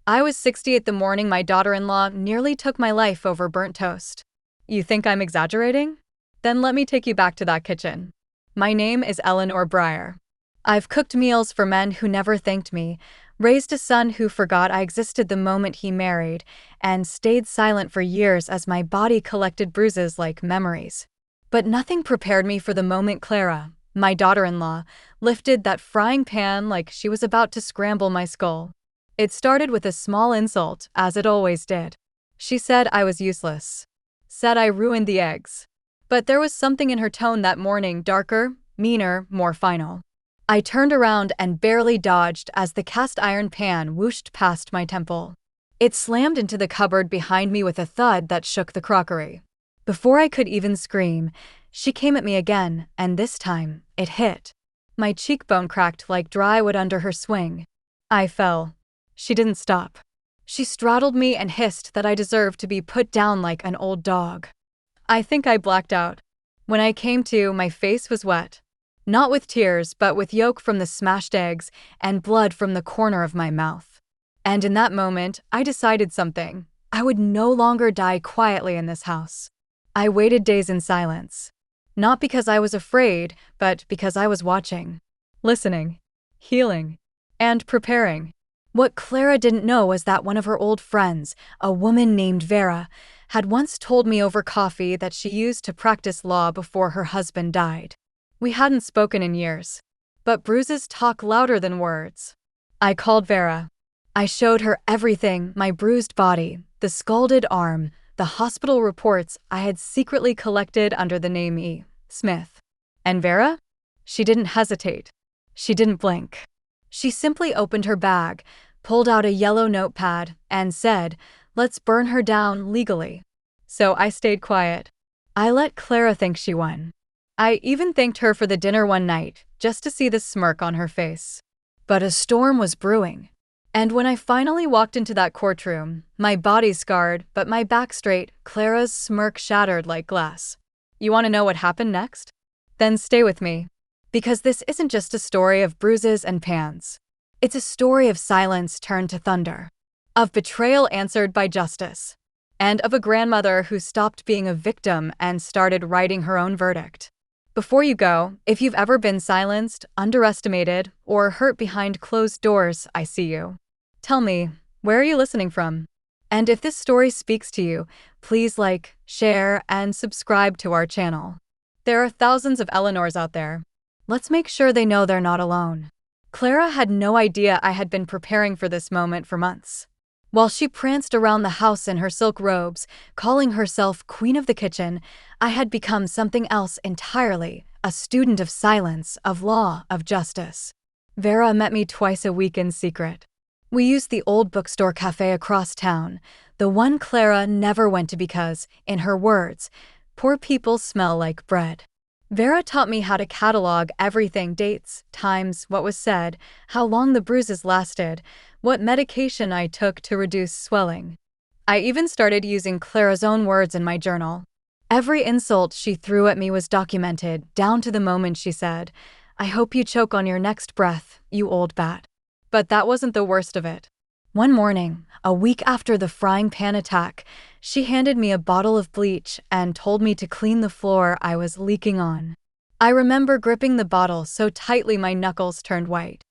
I was 60 the morning my daughter-in-law nearly took my life over burnt toast. You think I'm exaggerating? Then let me take you back to that kitchen. My name is Eleanor Breyer. I've cooked meals for men who never thanked me, raised a son who forgot I existed the moment he married, and stayed silent for years as my body collected bruises like memories. But nothing prepared me for the moment Clara, my daughter-in-law, lifted that frying pan like she was about to scramble my skull. It started with a small insult, as it always did. She said I was useless. Said I ruined the eggs. But there was something in her tone that morning, darker, meaner, more final. I turned around and barely dodged as the cast iron pan whooshed past my temple. It slammed into the cupboard behind me with a thud that shook the crockery. Before I could even scream, she came at me again, and this time, it hit. My cheekbone cracked like dry wood under her swing. I fell. She didn't stop. She straddled me and hissed that I deserved to be put down like an old dog. I think I blacked out. When I came to, my face was wet. Not with tears, but with yolk from the smashed eggs and blood from the corner of my mouth. And in that moment, I decided something. I would no longer die quietly in this house. I waited days in silence. Not because I was afraid, but because I was watching, listening, healing, and preparing. What Clara didn't know was that one of her old friends, a woman named Vera, had once told me over coffee that she used to practice law before her husband died. We hadn't spoken in years, but bruises talk louder than words. I called Vera. I showed her everything, my bruised body, the scalded arm, the hospital reports I had secretly collected under the name E. Smith. And Vera? She didn't hesitate. She didn't blink. She simply opened her bag, pulled out a yellow notepad, and said, "Let's burn her down legally." So I stayed quiet. I let Clara think she won. I even thanked her for the dinner one night, just to see the smirk on her face. But a storm was brewing. And when I finally walked into that courtroom, my body scarred, but my back straight, Clara's smirk shattered like glass. You want to know what happened next? Then stay with me. Because this isn't just a story of bruises and pans. It's a story of silence turned to thunder. Of betrayal answered by justice. And of a grandmother who stopped being a victim and started writing her own verdict. Before you go, if you've ever been silenced, underestimated, or hurt behind closed doors, I see you. Tell me, where are you listening from? And if this story speaks to you, please like, share, and subscribe to our channel. There are thousands of Eleanors out there. Let's make sure they know they're not alone. Clara had no idea I had been preparing for this moment for months. While she pranced around the house in her silk robes, calling herself Queen of the Kitchen, I had become something else entirely, a student of silence, of law, of justice. Vera met me twice a week in secret. We used the old bookstore cafe across town, the one Clara never went to because, in her words, poor people smell like bread. Vera taught me how to catalog everything: dates, times, what was said, how long the bruises lasted, what medication I took to reduce swelling. I even started using Clara's own words in my journal. Every insult she threw at me was documented, down to the moment she said, "I hope you choke on your next breath, you old bat." But that wasn't the worst of it. One morning, a week after the frying pan attack, she handed me a bottle of bleach and told me to clean the floor I was leaking on. I remember gripping the bottle so tightly my knuckles turned white.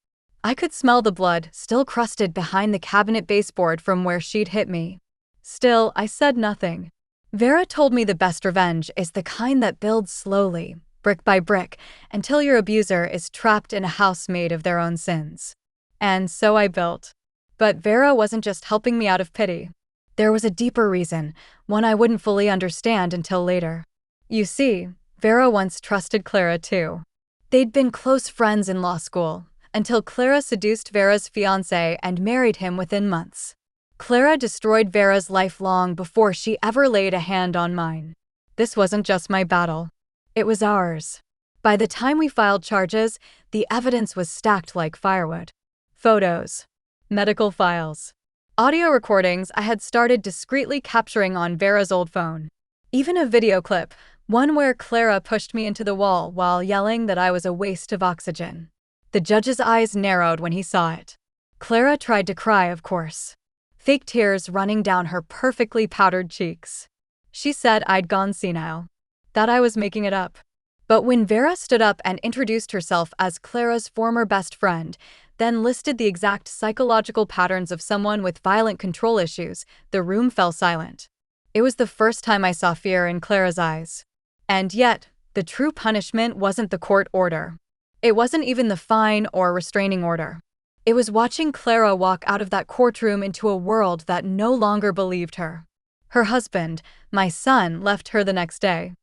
I could smell the blood still crusted behind the cabinet baseboard from where she'd hit me. Still, I said nothing. Vera told me the best revenge is the kind that builds slowly, brick by brick, until your abuser is trapped in a house made of their own sins. And so I built. But Vera wasn't just helping me out of pity. There was a deeper reason, one I wouldn't fully understand until later. You see, Vera once trusted Clara too. They'd been close friends in law school, until Clara seduced Vera's fiancé and married him within months. Clara destroyed Vera's life long before she ever laid a hand on mine. This wasn't just my battle. It was ours. By the time we filed charges, the evidence was stacked like firewood. Photos, medical files, audio recordings I had started discreetly capturing on Vera's old phone. Even a video clip, one where Clara pushed me into the wall while yelling that I was a waste of oxygen. The judge's eyes narrowed when he saw it. Clara tried to cry, of course. fake tears running down her perfectly powdered cheeks. She said I'd gone senile, that I was making it up. But when Vera stood up and introduced herself as Clara's former best friend, then listed the exact psychological patterns of someone with violent control issues, the room fell silent. It was the first time I saw fear in Clara's eyes. And yet, the true punishment wasn't the court order. It wasn't even the fine or restraining order. It was watching Clara walk out of that courtroom into a world that no longer believed her. Her husband, my son, left her the next day.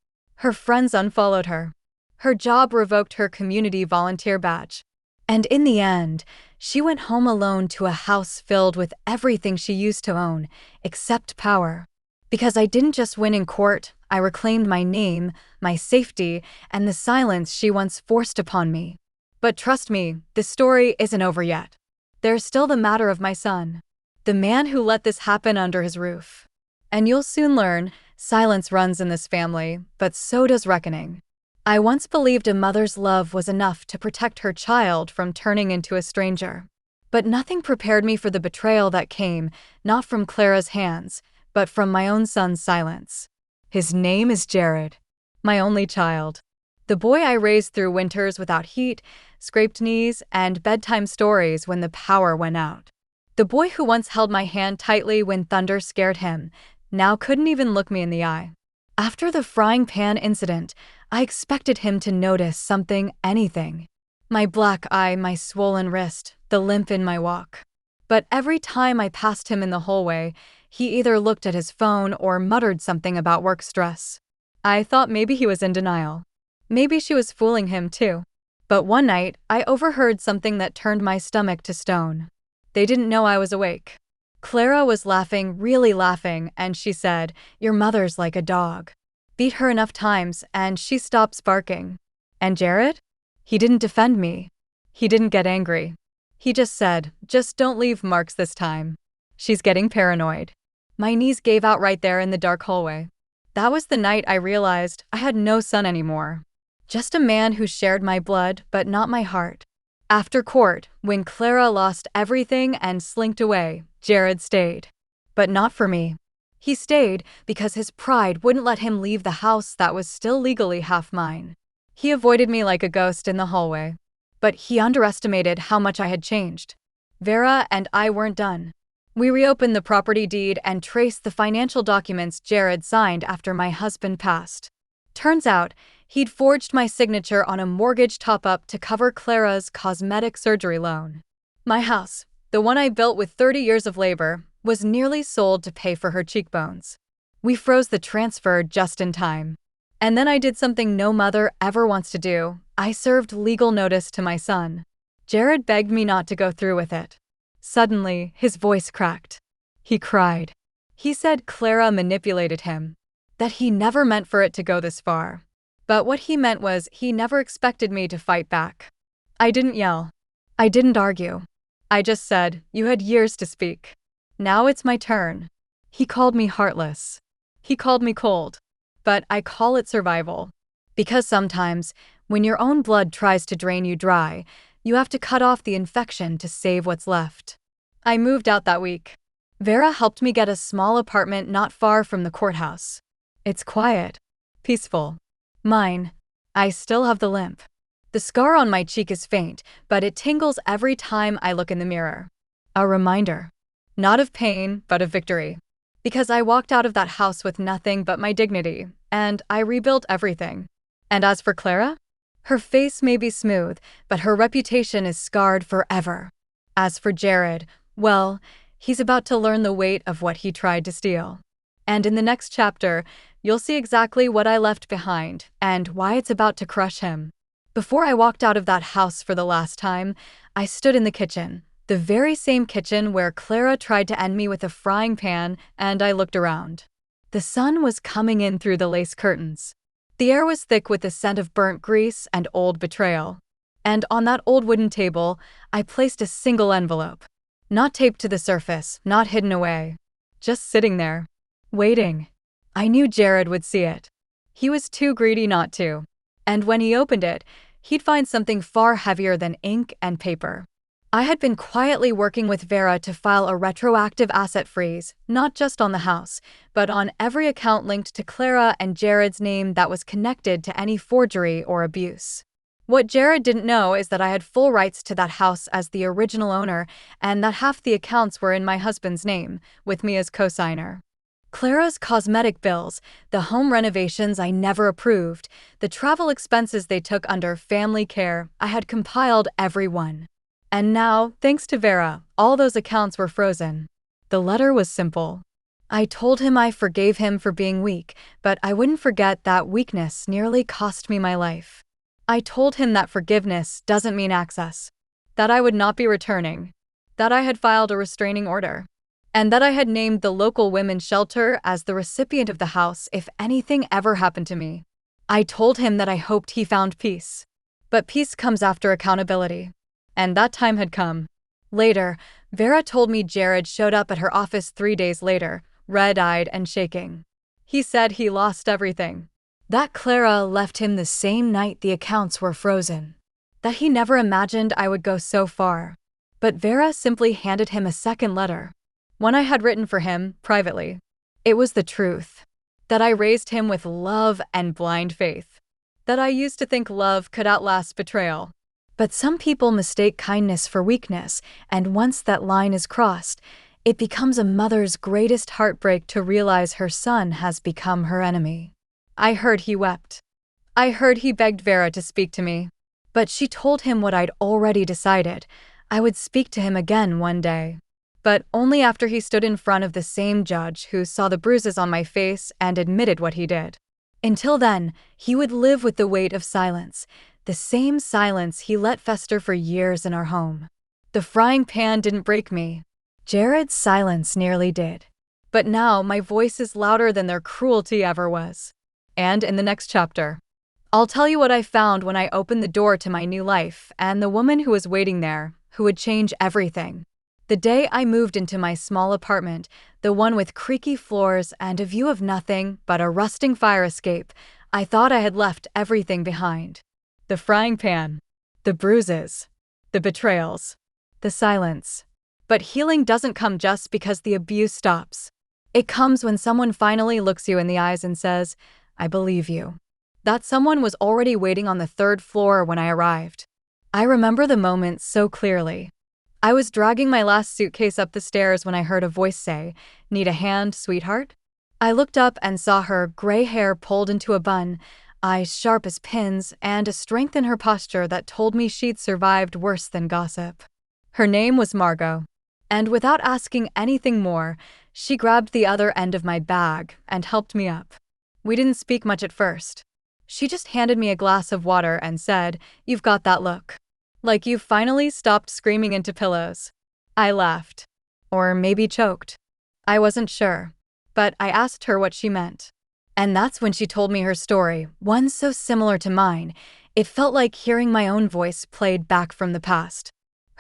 Her friends unfollowed her. Her job revoked her community volunteer badge. And in the end, she went home alone to a house filled with everything she used to own, except power. Because I didn't just win in court, I reclaimed my name, my safety, and the silence she once forced upon me. But trust me, this story isn't over yet. There's still the matter of my son, the man who let this happen under his roof. And you'll soon learn, silence runs in this family, but so does reckoning. I once believed a mother's love was enough to protect her child from turning into a stranger. But nothing prepared me for the betrayal that came, not from Clara's hands, but from my own son's silence. His name is Jared, my only child. The boy I raised through winters without heat, scraped knees, and bedtime stories when the power went out. The boy who once held my hand tightly when thunder scared him, now couldn't even look me in the eye. After the frying pan incident, I expected him to notice something, anything. My black eye, my swollen wrist, the limp in my walk. But every time I passed him in the hallway, he either looked at his phone or muttered something about work stress. I thought maybe he was in denial. Maybe she was fooling him too. But one night, I overheard something that turned my stomach to stone. They didn't know I was awake. Clara was laughing, really laughing, and she said, "Your mother's like a dog. Beat her enough times, and she stops barking." And Jared? He didn't defend me. He didn't get angry. He just said, "Just don't leave marks this time. She's getting paranoid." My knees gave out right there in the dark hallway. That was the night I realized I had no son anymore. Just a man who shared my blood, but not my heart. After court, when Clara lost everything and slinked away, Jared stayed. But not for me. He stayed because his pride wouldn't let him leave the house that was still legally half mine. He avoided me like a ghost in the hallway. But he underestimated how much I had changed. Vera and I weren't done. We reopened the property deed and traced the financial documents Jared signed after my husband passed. Turns out, he'd forged my signature on a mortgage top-up to cover Clara's cosmetic surgery loan. My house, the one I built with 30 years of labor, was nearly sold to pay for her cheekbones. We froze the transfer just in time. And then I did something no mother ever wants to do. I served legal notice to my son. Jared begged me not to go through with it. Suddenly, his voice cracked. He cried. He said Clara manipulated him, that he never meant for it to go this far. But what he meant was he never expected me to fight back. I didn't yell. I didn't argue. I just said, "You had years to speak. Now it's my turn." He called me heartless. He called me cold. But I call it survival. Because sometimes, when your own blood tries to drain you dry, you have to cut off the infection to save what's left. I moved out that week. Vera helped me get a small apartment not far from the courthouse. It's quiet, peaceful. Mine. I still have the limp. The scar on my cheek is faint, but it tingles every time I look in the mirror. A reminder. Not of pain, but of victory. Because I walked out of that house with nothing but my dignity, and I rebuilt everything. And as for Clara? Her face may be smooth, but her reputation is scarred forever. As for Jared, well, he's about to learn the weight of what he tried to steal. And in the next chapter, you'll see exactly what I left behind and why it's about to crush him. Before I walked out of that house for the last time, I stood in the kitchen, the very same kitchen where Clara tried to end me with a frying pan, and I looked around. The sun was coming in through the lace curtains. The air was thick with the scent of burnt grease and old betrayal. And on that old wooden table, I placed a single envelope. Not taped to the surface, not hidden away. Just sitting there. Waiting. I knew Jared would see it. He was too greedy not to. And when he opened it, he'd find something far heavier than ink and paper. I had been quietly working with Vera to file a retroactive asset freeze, not just on the house, but on every account linked to Clara and Jared's name that was connected to any forgery or abuse. What Jared didn't know is that I had full rights to that house as the original owner, and that half the accounts were in my husband's name, with me as co-signer. Clara's cosmetic bills, the home renovations I never approved, the travel expenses they took under family care, I had compiled every one. And now, thanks to Vera, all those accounts were frozen. The letter was simple. I told him I forgave him for being weak, but I wouldn't forget that weakness nearly cost me my life. I told him that forgiveness doesn't mean access, that I would not be returning, that I had filed a restraining order, and that I had named the local women's shelter as the recipient of the house if anything ever happened to me. I told him that I hoped he found peace. But peace comes after accountability. And that time had come. Later, Vera told me Jared showed up at her office 3 days later, red-eyed and shaking. He said he lost everything. That Clara left him the same night the accounts were frozen. That he never imagined I would go so far. But Vera simply handed him a second letter. One I had written for him, privately. It was the truth. That I raised him with love and blind faith. That I used to think love could outlast betrayal. But some people mistake kindness for weakness, and once that line is crossed, it becomes a mother's greatest heartbreak to realize her son has become her enemy. I heard he wept. I heard he begged Vera to speak to me. But she told him what I'd already decided. I would speak to him again one day. But only after he stood in front of the same judge who saw the bruises on my face and admitted what he did. Until then, he would live with the weight of silence. The same silence he let fester for years in our home. The frying pan didn't break me. Jared's silence nearly did. But now my voice is louder than their cruelty ever was. And in the next chapter, I'll tell you what I found when I opened the door to my new life and the woman who was waiting there, who would change everything. The day I moved into my small apartment, the one with creaky floors and a view of nothing but a rusting fire escape, I thought I had left everything behind. The frying pan, the bruises, the betrayals, the silence. But healing doesn't come just because the abuse stops. It comes when someone finally looks you in the eyes and says, "I believe you." That someone was already waiting on the 3rd floor when I arrived. I remember the moment so clearly. I was dragging my last suitcase up the stairs when I heard a voice say, "Need a hand, sweetheart?" I looked up and saw her, gray hair pulled into a bun, eyes sharp as pins, and a strength in her posture that told me she'd survived worse than gossip. Her name was Margot. And without asking anything more, she grabbed the other end of my bag and helped me up. We didn't speak much at first. She just handed me a glass of water and said, "You've got that look. Like you've finally stopped screaming into pillows." I laughed. Or maybe choked. I wasn't sure. But I asked her what she meant. And that's when she told me her story, one so similar to mine, it felt like hearing my own voice played back from the past.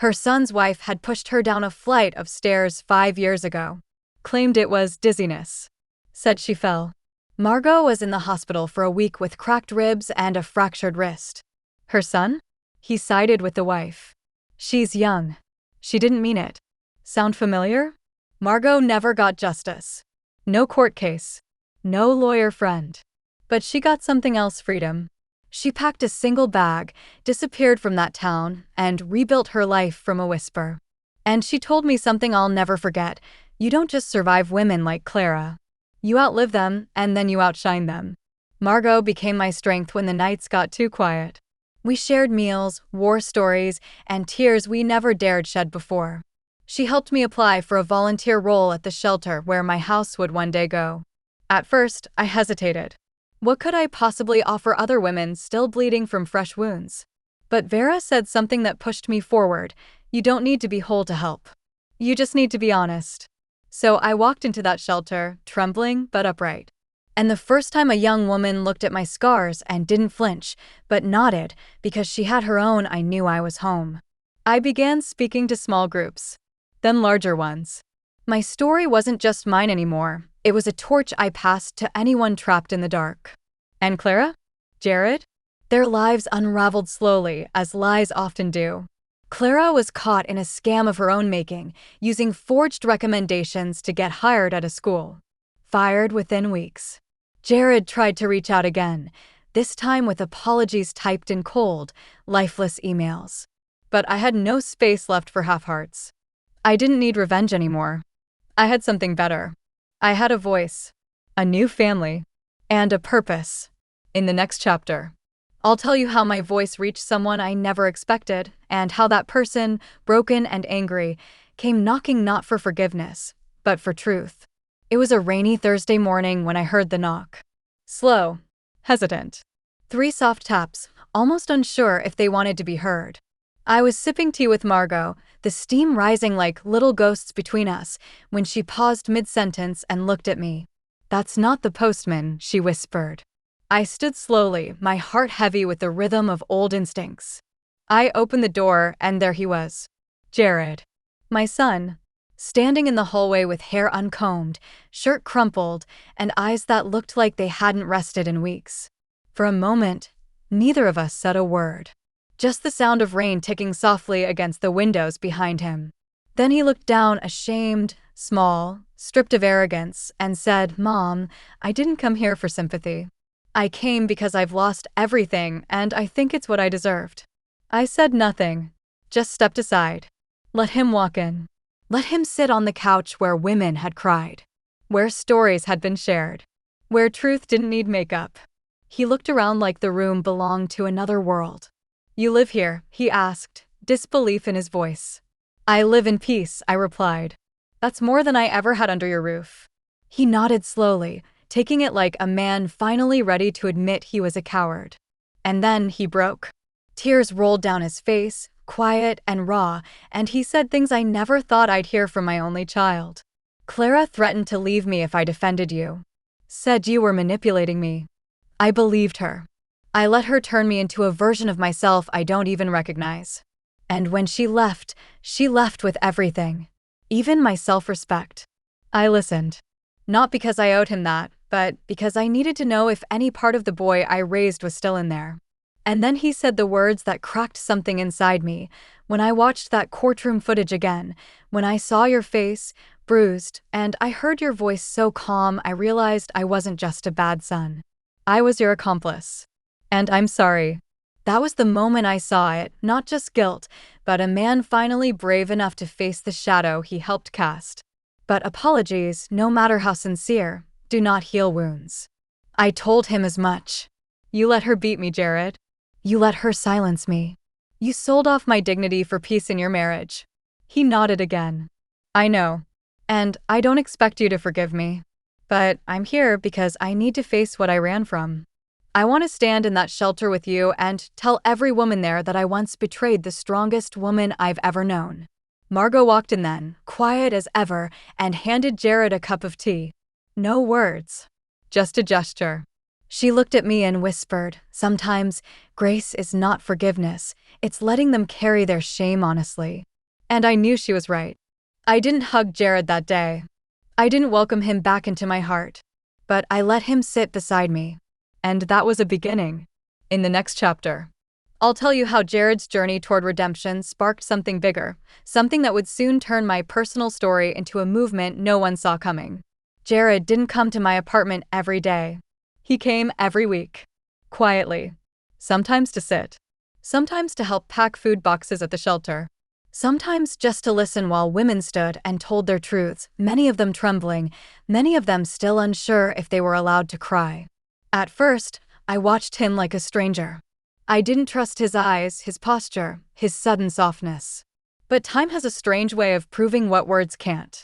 Her son's wife had pushed her down a flight of stairs 5 years ago. Claimed it was dizziness. Said she fell. Margot was in the hospital for a week with cracked ribs and a fractured wrist. Her son? He sided with the wife. She's young. She didn't mean it. Sound familiar? Margot never got justice. No court case. No lawyer friend. But she got something else, freedom. She packed a single bag, disappeared from that town, and rebuilt her life from a whisper. And she told me something I'll never forget. You don't just survive women like Clara. You outlive them, and then you outshine them. Margot became my strength when the nights got too quiet. We shared meals, war stories, and tears we never dared shed before. She helped me apply for a volunteer role at the shelter where my house would one day go. At first, I hesitated. What could I possibly offer other women still bleeding from fresh wounds? But Vera said something that pushed me forward. You don't need to be whole to help. You just need to be honest. So I walked into that shelter, trembling but upright. And the first time a young woman looked at my scars and didn't flinch, but nodded because she had her own, I knew I was home. I began speaking to small groups, then larger ones. My story wasn't just mine anymore. It was a torch I passed to anyone trapped in the dark. And Clara? Jared? Their lives unraveled slowly, as lies often do. Clara was caught in a scam of her own making, using forged recommendations to get hired at a school. Fired within weeks. Jared tried to reach out again, this time with apologies typed in cold, lifeless emails. But I had no space left for half-hearts. I didn't need revenge anymore. I had something better. I had a voice, a new family, and a purpose. In the next chapter, I'll tell you how my voice reached someone I never expected, and how that person, broken and angry, came knocking not for forgiveness, but for truth. It was a rainy Thursday morning when I heard the knock. Slow, hesitant. 3 soft taps, almost unsure if they wanted to be heard. I was sipping tea with Margot, the steam rising like little ghosts between us, when she paused mid-sentence and looked at me. "That's not the postman," she whispered. I stood slowly, my heart heavy with the rhythm of old instincts. I opened the door, and there he was. Jared. My son. Standing in the hallway with hair uncombed, shirt crumpled, and eyes that looked like they hadn't rested in weeks. For a moment, neither of us said a word. Just the sound of rain ticking softly against the windows behind him. Then he looked down, ashamed, small, stripped of arrogance, and said, "Mom, I didn't come here for sympathy. I came because I've lost everything, and I think it's what I deserved." I said nothing, just stepped aside. Let him walk in. Let him sit on the couch where women had cried, where stories had been shared, where truth didn't need makeup. He looked around like the room belonged to another world. "You live here?" he asked, disbelief in his voice. "I live in peace," I replied. "That's more than I ever had under your roof." He nodded slowly, taking it like a man finally ready to admit he was a coward. And then he broke. Tears rolled down his face, quiet and raw, and he said things I never thought I'd hear from my only child. "Clara threatened to leave me if I defended you. Said you were manipulating me." I believed her. I let her turn me into a version of myself I don't even recognize. And when she left with everything. Even my self-respect. I listened. Not because I owed him that, but because I needed to know if any part of the boy I raised was still in there. And then he said the words that cracked something inside me. When I watched that courtroom footage again, when I saw your face, bruised, and I heard your voice so calm, I realized I wasn't just a bad son. I was your accomplice. And I'm sorry. That was the moment I saw it, not just guilt, but a man finally brave enough to face the shadow he helped cast. But apologies, no matter how sincere, do not heal wounds. I told him as much. You let her beat me, Jared. You let her silence me. You sold off my dignity for peace in your marriage. He nodded again. I know. And I don't expect you to forgive me. But I'm here because I need to face what I ran from. I want to stand in that shelter with you and tell every woman there that I once betrayed the strongest woman I've ever known. Margot walked in then, quiet as ever, and handed Jared a cup of tea. No words. Just a gesture. She looked at me and whispered, "Sometimes, grace is not forgiveness, it's letting them carry their shame honestly." And I knew she was right. I didn't hug Jared that day. I didn't welcome him back into my heart. But I let him sit beside me. And that was a beginning. In the next chapter, I'll tell you how Jared's journey toward redemption sparked something bigger, something that would soon turn my personal story into a movement no one saw coming. Jared didn't come to my apartment every day. He came every week. Quietly. Sometimes to sit. Sometimes to help pack food boxes at the shelter. Sometimes just to listen while women stood and told their truths, many of them trembling, many of them still unsure if they were allowed to cry. At first, I watched him like a stranger. I didn't trust his eyes, his posture, his sudden softness. But time has a strange way of proving what words can't.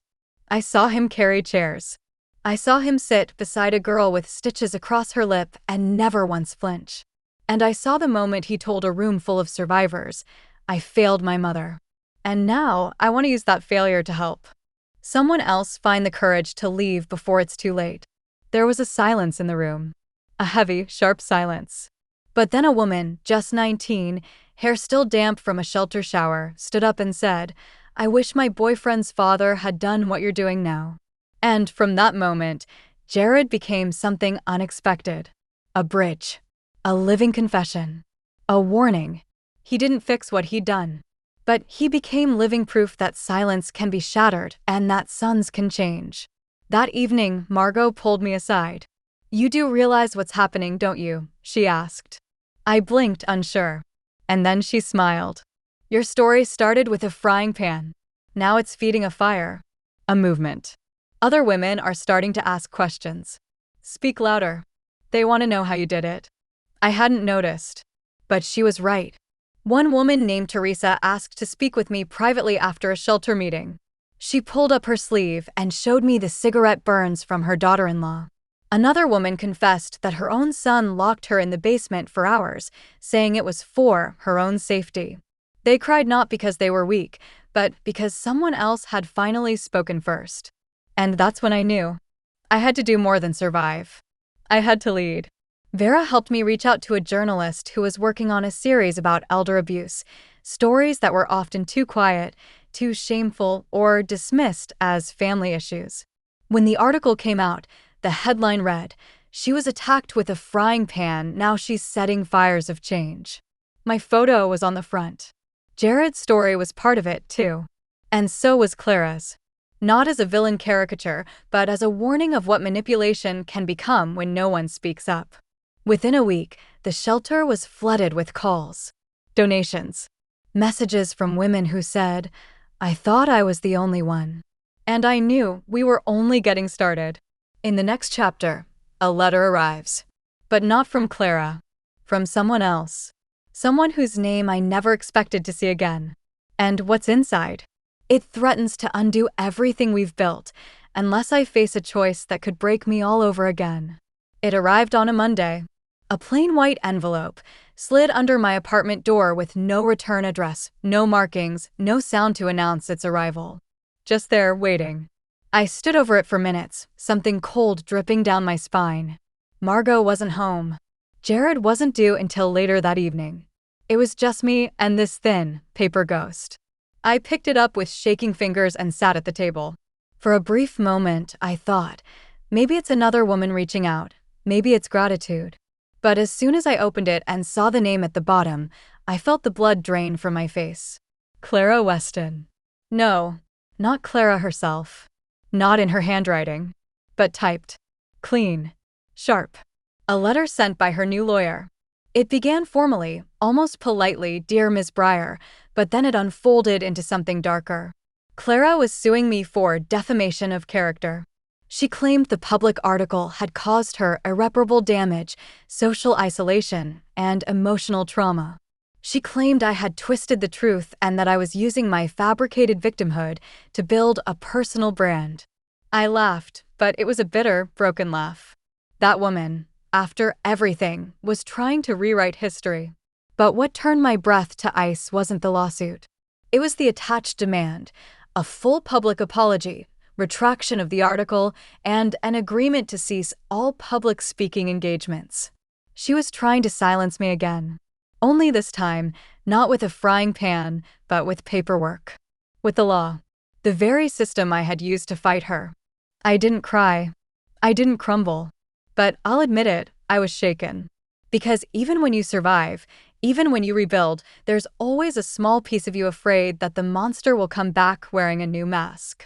I saw him carry chairs. I saw him sit beside a girl with stitches across her lip and never once flinch. And I saw the moment he told a room full of survivors, "I failed my mother." And now, I want to use that failure to help someone else find the courage to leave before it's too late. There was a silence in the room. A heavy, sharp silence. But then a woman, just 19, hair still damp from a shelter shower, stood up and said, "I wish my boyfriend's father had done what you're doing now." And from that moment, Jared became something unexpected. A bridge. A living confession. A warning. He didn't fix what he'd done. But he became living proof that silence can be shattered and that suns can change. That evening, Margot pulled me aside. "You do realize what's happening, don't you?" she asked. I blinked, unsure. And then she smiled. "Your story started with a frying pan. Now it's feeding a fire. A movement. Other women are starting to ask questions. Speak louder. They want to know how you did it." I hadn't noticed. But she was right. One woman named Teresa asked to speak with me privately after a shelter meeting. She pulled up her sleeve and showed me the cigarette burns from her daughter-in-law. Another woman confessed that her own son locked her in the basement for hours, saying it was for her own safety. They cried not because they were weak, but because someone else had finally spoken first. And that's when I knew. I had to do more than survive. I had to lead. Vera helped me reach out to a journalist who was working on a series about elder abuse, stories that were often too quiet, too shameful, or dismissed as family issues. When the article came out, the headline read, "She was attacked with a frying pan, now she's setting fires of change." My photo was on the front. Jared's story was part of it, too. And so was Clara's. Not as a villain caricature, but as a warning of what manipulation can become when no one speaks up. Within a week, the shelter was flooded with calls, donations, messages from women who said, "I thought I was the only one." And I knew we were only getting started. In the next chapter, a letter arrives. But not from Clara. From someone else. Someone whose name I never expected to see again. And what's inside? It threatens to undo everything we've built, unless I face a choice that could break me all over again. It arrived on a Monday. A plain white envelope, slid under my apartment door with no return address, no markings, no sound to announce its arrival. Just there, waiting. I stood over it for minutes, something cold dripping down my spine. Margot wasn't home. Jared wasn't due until later that evening. It was just me and this thin, paper ghost. I picked it up with shaking fingers and sat at the table. For a brief moment, I thought, maybe it's another woman reaching out, maybe it's gratitude. But as soon as I opened it and saw the name at the bottom, I felt the blood drain from my face. Clara Weston. No, not Clara herself. Not in her handwriting. But typed. Clean. Sharp. A letter sent by her new lawyer. It began formally, almost politely, "Dear Ms. Breyer," but then it unfolded into something darker. Clara was suing me for defamation of character. She claimed the public article had caused her irreparable damage, social isolation, and emotional trauma. She claimed I had twisted the truth and that I was using my fabricated victimhood to build a personal brand. I laughed, but it was a bitter, broken laugh. That woman, after everything, was trying to rewrite history. But what turned my breath to ice wasn't the lawsuit. It was the attached demand, a full public apology, retraction of the article, and an agreement to cease all public speaking engagements. She was trying to silence me again. Only this time, not with a frying pan, but with paperwork. With the law. The very system I had used to fight her. I didn't cry. I didn't crumble. But I'll admit it, I was shaken. Because even when you survive, even when you rebuild, there's always a small piece of you afraid that the monster will come back wearing a new mask.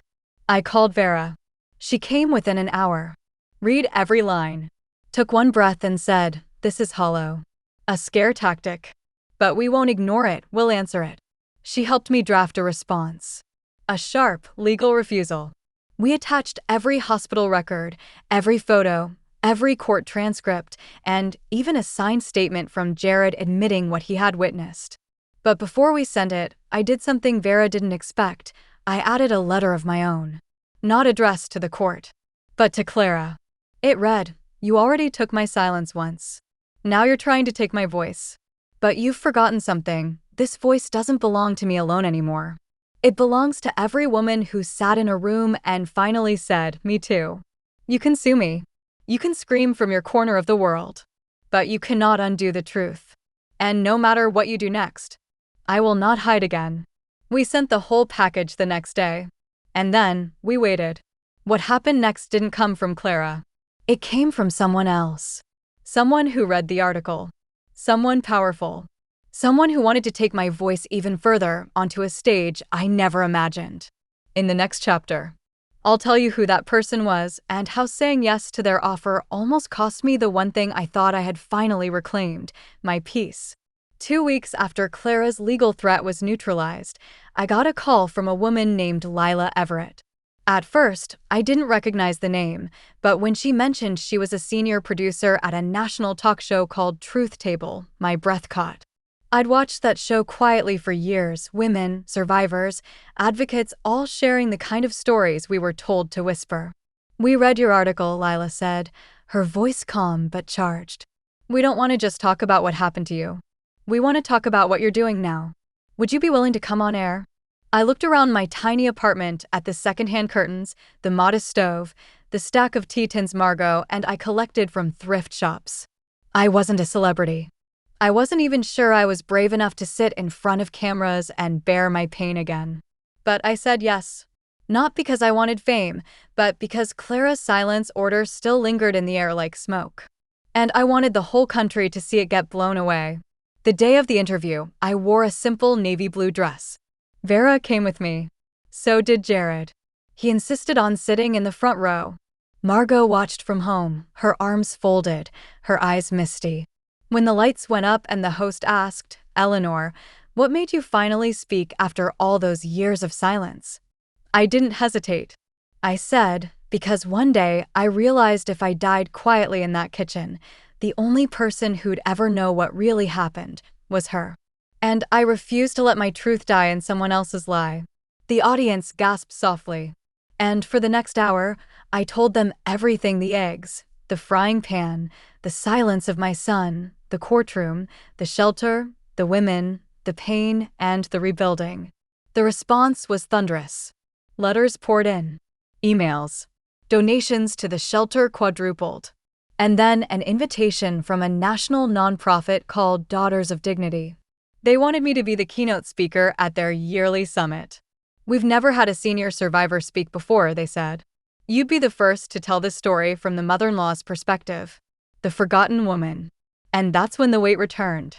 I called Vera. She came within an hour. Read every line. Took one breath and said, "This is hollow. A scare tactic. But we won't ignore it, we'll answer it." She helped me draft a response. A sharp, legal refusal. We attached every hospital record, every photo, every court transcript, and even a signed statement from Jared admitting what he had witnessed. But before we sent it, I did something Vera didn't expect. I added a letter of my own. Not addressed to the court, but to Clara. It read, "You already took my silence once. Now you're trying to take my voice. But you've forgotten something. This voice doesn't belong to me alone anymore. It belongs to every woman who sat in a room and finally said, 'Me too.' You can sue me. You can scream from your corner of the world. But you cannot undo the truth. And no matter what you do next, I will not hide again." We sent the whole package the next day. And then, we waited. What happened next didn't come from Clara. It came from someone else. Someone who read the article. Someone powerful. Someone who wanted to take my voice even further onto a stage I never imagined. In the next chapter, I'll tell you who that person was and how saying yes to their offer almost cost me the one thing I thought I had finally reclaimed, my peace. 2 weeks after Clara's legal threat was neutralized, I got a call from a woman named Lila Everett. At first, I didn't recognize the name, but when she mentioned she was a senior producer at a national talk show called Truth Table, my breath caught. I'd watched that show quietly for years, women, survivors, advocates all sharing the kind of stories we were told to whisper. "We read your article," Lila said, her voice calm but charged. "We don't want to just talk about what happened to you. We want to talk about what you're doing now. Would you be willing to come on air?" I looked around my tiny apartment at the secondhand curtains, the modest stove, the stack of tea tins Margot and I collected from thrift shops. I wasn't a celebrity. I wasn't even sure I was brave enough to sit in front of cameras and bear my pain again. But I said yes. Not because I wanted fame, but because Clara's silence order still lingered in the air like smoke. And I wanted the whole country to see it get blown away. The day of the interview, I wore a simple navy blue dress. Vera came with me. So did Jared. He insisted on sitting in the front row. Margot watched from home, her arms folded, her eyes misty. When the lights went up and the host asked, "Eleanor, what made you finally speak after all those years of silence?" I didn't hesitate. I said, because one day I realized if I died quietly in that kitchen, the only person who'd ever know what really happened was her. And I refused to let my truth die in someone else's lie. The audience gasped softly. And for the next hour, I told them everything: the eggs, the frying pan, the silence of my son, the courtroom, the shelter, the women, the pain, and the rebuilding. The response was thunderous. Letters poured in. Emails. Donations to the shelter quadrupled. And then an invitation from a national nonprofit called Daughters of Dignity. They wanted me to be the keynote speaker at their yearly summit. "We've never had a senior survivor speak before," they said. "You'd be the first to tell this story from the mother-in-law's perspective. The forgotten woman." And that's when the weight returned.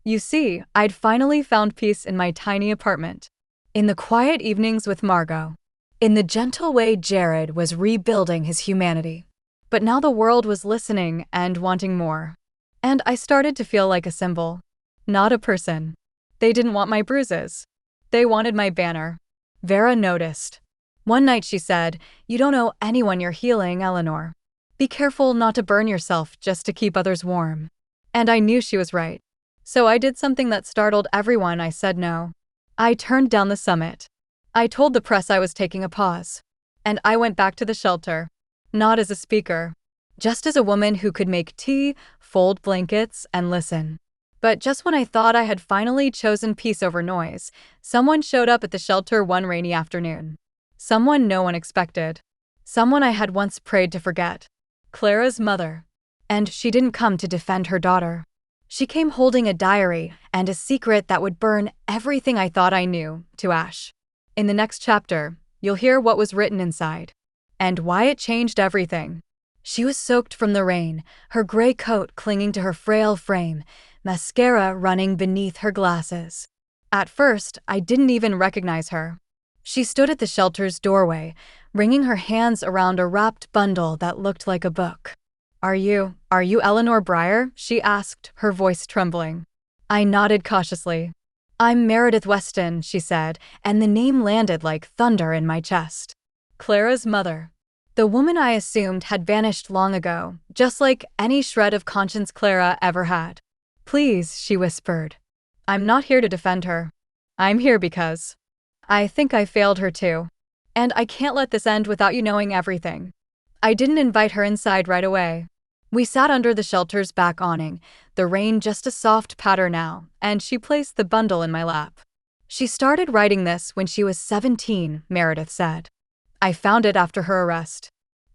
You see, I'd finally found peace in my tiny apartment. In the quiet evenings with Margot. In the gentle way Jared was rebuilding his humanity. But now the world was listening and wanting more. And I started to feel like a symbol. Not a person. They didn't want my bruises. They wanted my banner. Vera noticed. One night she said, "You don't owe anyone you're healing, Eleanor. Be careful not to burn yourself just to keep others warm." And I knew she was right. So I did something that startled everyone. I said no. I turned down the summit. I told the press I was taking a pause. And I went back to the shelter. Not as a speaker. Just as a woman who could make tea, fold blankets, and listen. But just when I thought I had finally chosen peace over noise, someone showed up at the shelter one rainy afternoon. Someone no one expected. Someone I had once prayed to forget. Clara's mother. And she didn't come to defend her daughter. She came holding a diary and a secret that would burn everything I thought I knew to ash. In the next chapter, you'll hear what was written inside. And why it changed everything. She was soaked from the rain, her gray coat clinging to her frail frame, mascara running beneath her glasses. At first, I didn't even recognize her. She stood at the shelter's doorway, wringing her hands around a wrapped bundle that looked like a book. Are you Eleanor Briar?" she asked, her voice trembling. I nodded cautiously. "I'm Meredith Weston," she said, and the name landed like thunder in my chest. Clara's mother. The woman I assumed had vanished long ago, just like any shred of conscience Clara ever had. "Please," she whispered. "I'm not here to defend her. I'm here because I think I failed her too. And I can't let this end without you knowing everything." I didn't invite her inside right away. We sat under the shelter's back awning, the rain just a soft patter now, and she placed the bundle in my lap. "She started writing this when she was 17, Meredith said. "I found it after her arrest.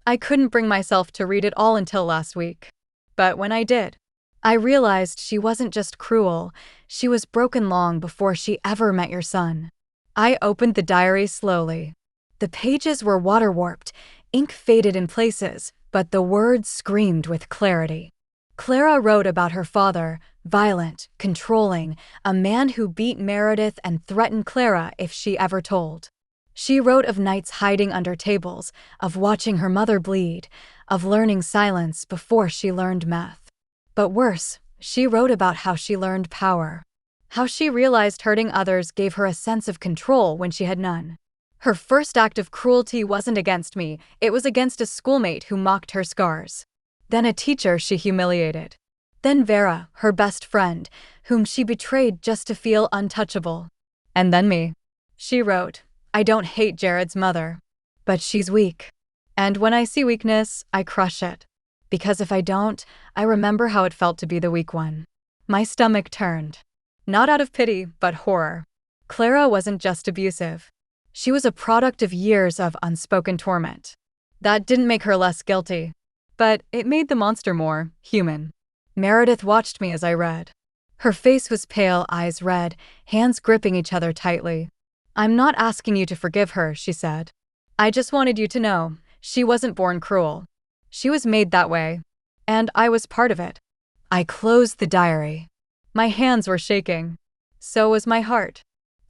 I couldn't bring myself to read it all until last week. But when I did, I realized she wasn't just cruel, she was broken long before she ever met your son." I opened the diary slowly. The pages were water-warped, ink faded in places, but the words screamed with clarity. Clara wrote about her father, violent, controlling, a man who beat Meredith and threatened Clara if she ever told. She wrote of nights hiding under tables, of watching her mother bleed, of learning silence before she learned math. But worse, she wrote about how she learned power. How she realized hurting others gave her a sense of control when she had none. Her first act of cruelty wasn't against me, it was against a schoolmate who mocked her scars. Then a teacher she humiliated. Then Vera, her best friend, whom she betrayed just to feel untouchable. And then me. She wrote, I don't hate Jared's mother, but she's weak. And when I see weakness, I crush it. Because if I don't, I remember how it felt to be the weak one. My stomach turned. Not out of pity, but horror. Clara wasn't just abusive. She was a product of years of unspoken torment. That didn't make her less guilty, but it made the monster more human. Meredith watched me as I read. Her face was pale, eyes red, hands gripping each other tightly. I'm not asking you to forgive her, she said. I just wanted you to know, she wasn't born cruel. She was made that way. And I was part of it. I closed the diary. My hands were shaking. So was my heart.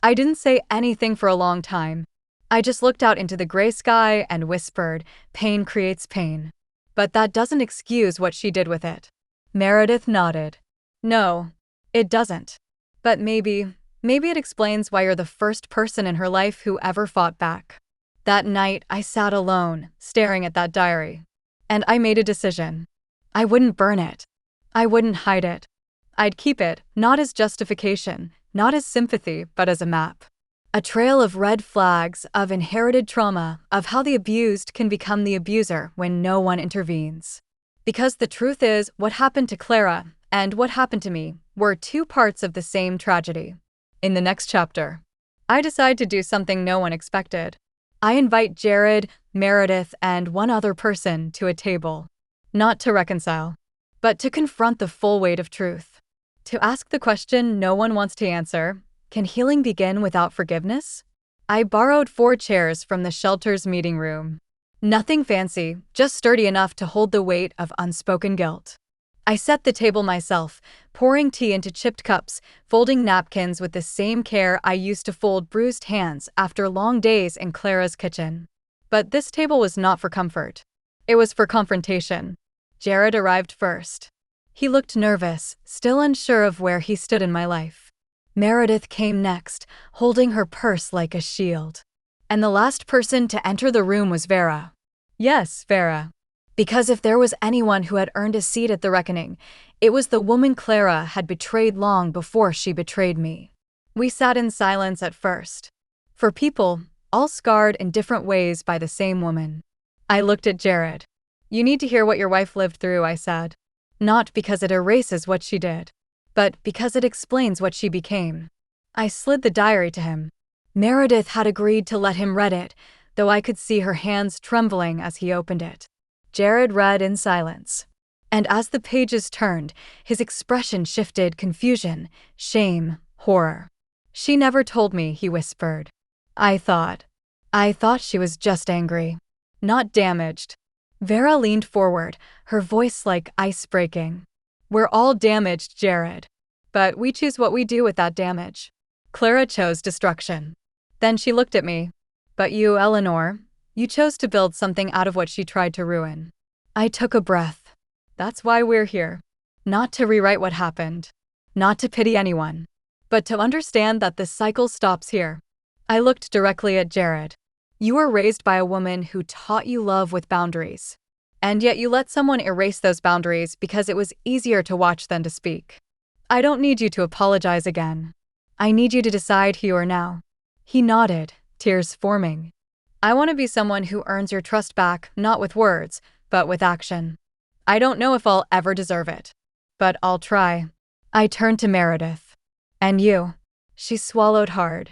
I didn't say anything for a long time. I just looked out into the gray sky and whispered, pain creates pain. But that doesn't excuse what she did with it. Meredith nodded. No, it doesn't. But maybe it explains why you're the first person in her life who ever fought back. That night, I sat alone, staring at that diary. And I made a decision. I wouldn't burn it. I wouldn't hide it. I'd keep it, not as justification, not as sympathy, but as a map. A trail of red flags, of inherited trauma, of how the abused can become the abuser when no one intervenes. Because the truth is, what happened to Clara, and what happened to me, were two parts of the same tragedy. In the next chapter, I decide to do something no one expected. I invite Jared, Meredith, and one other person to a table. Not to reconcile, but to confront the full weight of truth. To ask the question no one wants to answer, can healing begin without forgiveness? I borrowed 4 chairs from the shelter's meeting room. Nothing fancy, just sturdy enough to hold the weight of unspoken guilt. I set the table myself, pouring tea into chipped cups, folding napkins with the same care I used to fold bruised hands after long days in Clara's kitchen. But this table was not for comfort. It was for confrontation. Jared arrived first. He looked nervous, still unsure of where he stood in my life. Meredith came next, holding her purse like a shield. And the last person to enter the room was Vera. Yes, Vera. Because if there was anyone who had earned a seat at the reckoning, it was the woman Clara had betrayed long before she betrayed me. We sat in silence at first. For people, all scarred in different ways by the same woman. I looked at Jared. You need to hear what your wife lived through, I said. Not because it erases what she did, but because it explains what she became. I slid the diary to him. Meredith had agreed to let him read it, though I could see her hands trembling as he opened it. Jared read in silence. And as the pages turned, his expression shifted: confusion, shame, horror. She never told me, he whispered. I thought she was just angry, not damaged. Vera leaned forward, her voice like ice breaking. We're all damaged, Jared. But we choose what we do with that damage. Clara chose destruction. Then she looked at me. But you, Eleanor, you chose to build something out of what she tried to ruin. I took a breath. That's why we're here. Not to rewrite what happened. Not to pity anyone. But to understand that the cycle stops here. I looked directly at Jared. You were raised by a woman who taught you love with boundaries. And yet you let someone erase those boundaries because it was easier to watch than to speak. I don't need you to apologize again. I need you to decide who you are now. He nodded, tears forming. I want to be someone who earns your trust back, not with words, but with action. I don't know if I'll ever deserve it, but I'll try. I turned to Meredith. And you? She swallowed hard.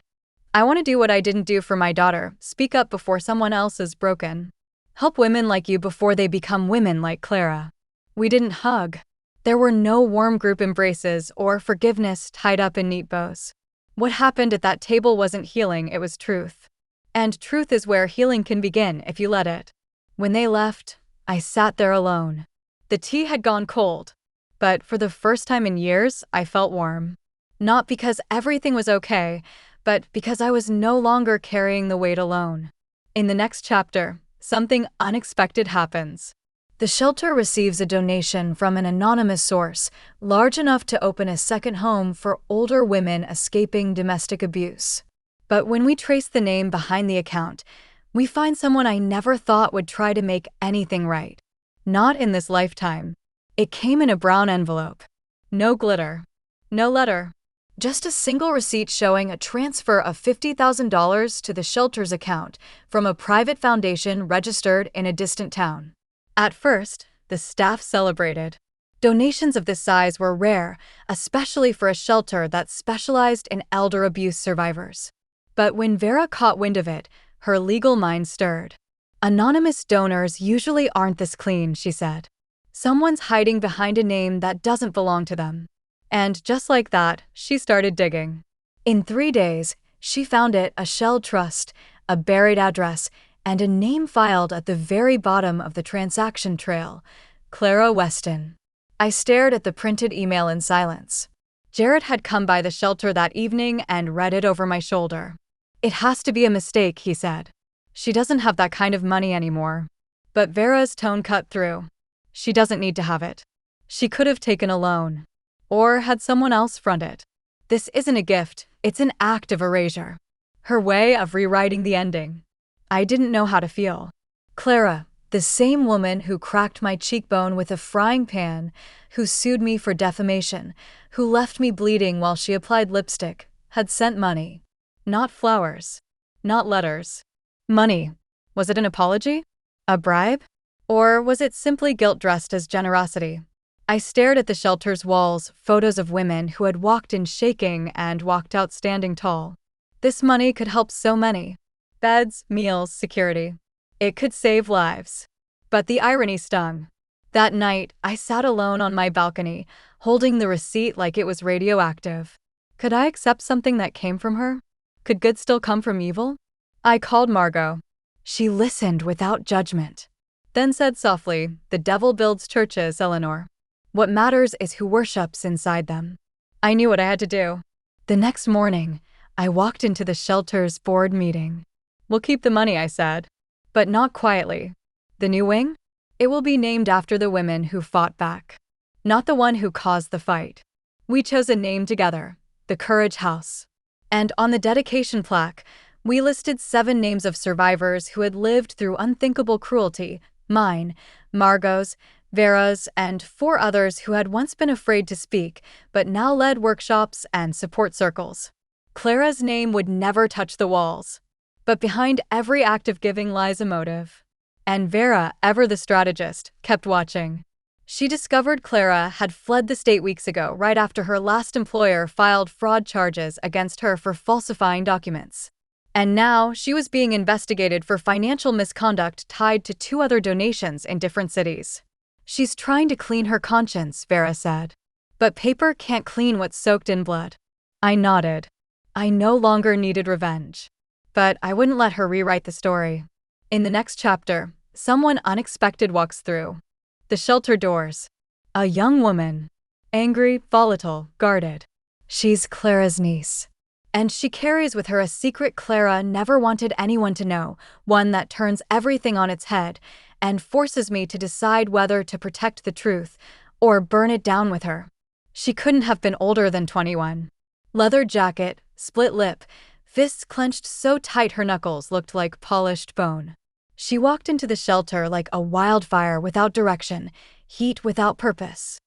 I want to do what I didn't do for my daughter, speak up before someone else is broken. Help women like you before they become women like Clara. We didn't hug. There were no warm group embraces or forgiveness tied up in neat bows. What happened at that table wasn't healing, it was truth. And truth is where healing can begin if you let it. When they left, I sat there alone. The tea had gone cold. But for the first time in years, I felt warm. Not because everything was okay, but because I was no longer carrying the weight alone. In the next chapter, something unexpected happens. The shelter receives a donation from an anonymous source, large enough to open a second home for older women escaping domestic abuse. But when we trace the name behind the account, we find someone I never thought would try to make anything right. Not in this lifetime. It came in a brown envelope. No glitter. No letter. Just a single receipt showing a transfer of $50,000 to the shelter's account from a private foundation registered in a distant town. At first, the staff celebrated. Donations of this size were rare, especially for a shelter that specialized in elder abuse survivors. But when Vera caught wind of it, her legal mind stirred. Anonymous donors usually aren't this clean, she said. Someone's hiding behind a name that doesn't belong to them. And just like that, she started digging. In 3 days, she found it: a shell trust, a buried address, and a name filed at the very bottom of the transaction trail: Clara Weston. I stared at the printed email in silence. Jared had come by the shelter that evening and read it over my shoulder. "It has to be a mistake," he said. "She doesn't have that kind of money anymore." But Vera's tone cut through. "She doesn't need to have it. She could have taken a loan. Or had someone else front it. This isn't a gift, it's an act of erasure. Her way of rewriting the ending." I didn't know how to feel. Clara, the same woman who cracked my cheekbone with a frying pan, who sued me for defamation, who left me bleeding while she applied lipstick, had sent money. Not flowers. Not letters. Money. Was it an apology? A bribe? Or was it simply guilt dressed as generosity? I stared at the shelter's walls, photos of women who had walked in shaking and walked out standing tall. This money could help so many. Beds, meals, security. It could save lives. But the irony stung. That night, I sat alone on my balcony, holding the receipt like it was radioactive. Could I accept something that came from her? Could good still come from evil? I called Margot. She listened without judgment. Then said softly, "The devil builds churches, Eleanor. What matters is who worships inside them." I knew what I had to do. The next morning, I walked into the shelter's board meeting. "We'll keep the money," I said. But not quietly. The new wing? It will be named after the women who fought back. Not the one who caused the fight. We chose a name together: the Courage House. And on the dedication plaque, we listed 7 names of survivors who had lived through unthinkable cruelty: mine, Margot's, Vera's, and 4 others who had once been afraid to speak, but now led workshops and support circles. Clara's name would never touch the walls. But behind every act of giving lies a motive. And Vera, ever the strategist, kept watching. She discovered Clara had fled the state weeks ago, right after her last employer filed fraud charges against her for falsifying documents. And now she was being investigated for financial misconduct tied to 2 other donations in different cities. "She's trying to clean her conscience," Vera said. "But paper can't clean what's soaked in blood." I nodded. I no longer needed revenge. But I wouldn't let her rewrite the story. In the next chapter, someone unexpected walks through the shelter doors. A young woman. Angry, volatile, guarded. She's Clara's niece. And she carries with her a secret Clara never wanted anyone to know, one that turns everything on its head and forces me to decide whether to protect the truth or burn it down with her. She couldn't have been older than 21. Leather jacket, split lip, fists clenched so tight her knuckles looked like polished bone. She walked into the shelter like a wildfire without direction, heat without purpose.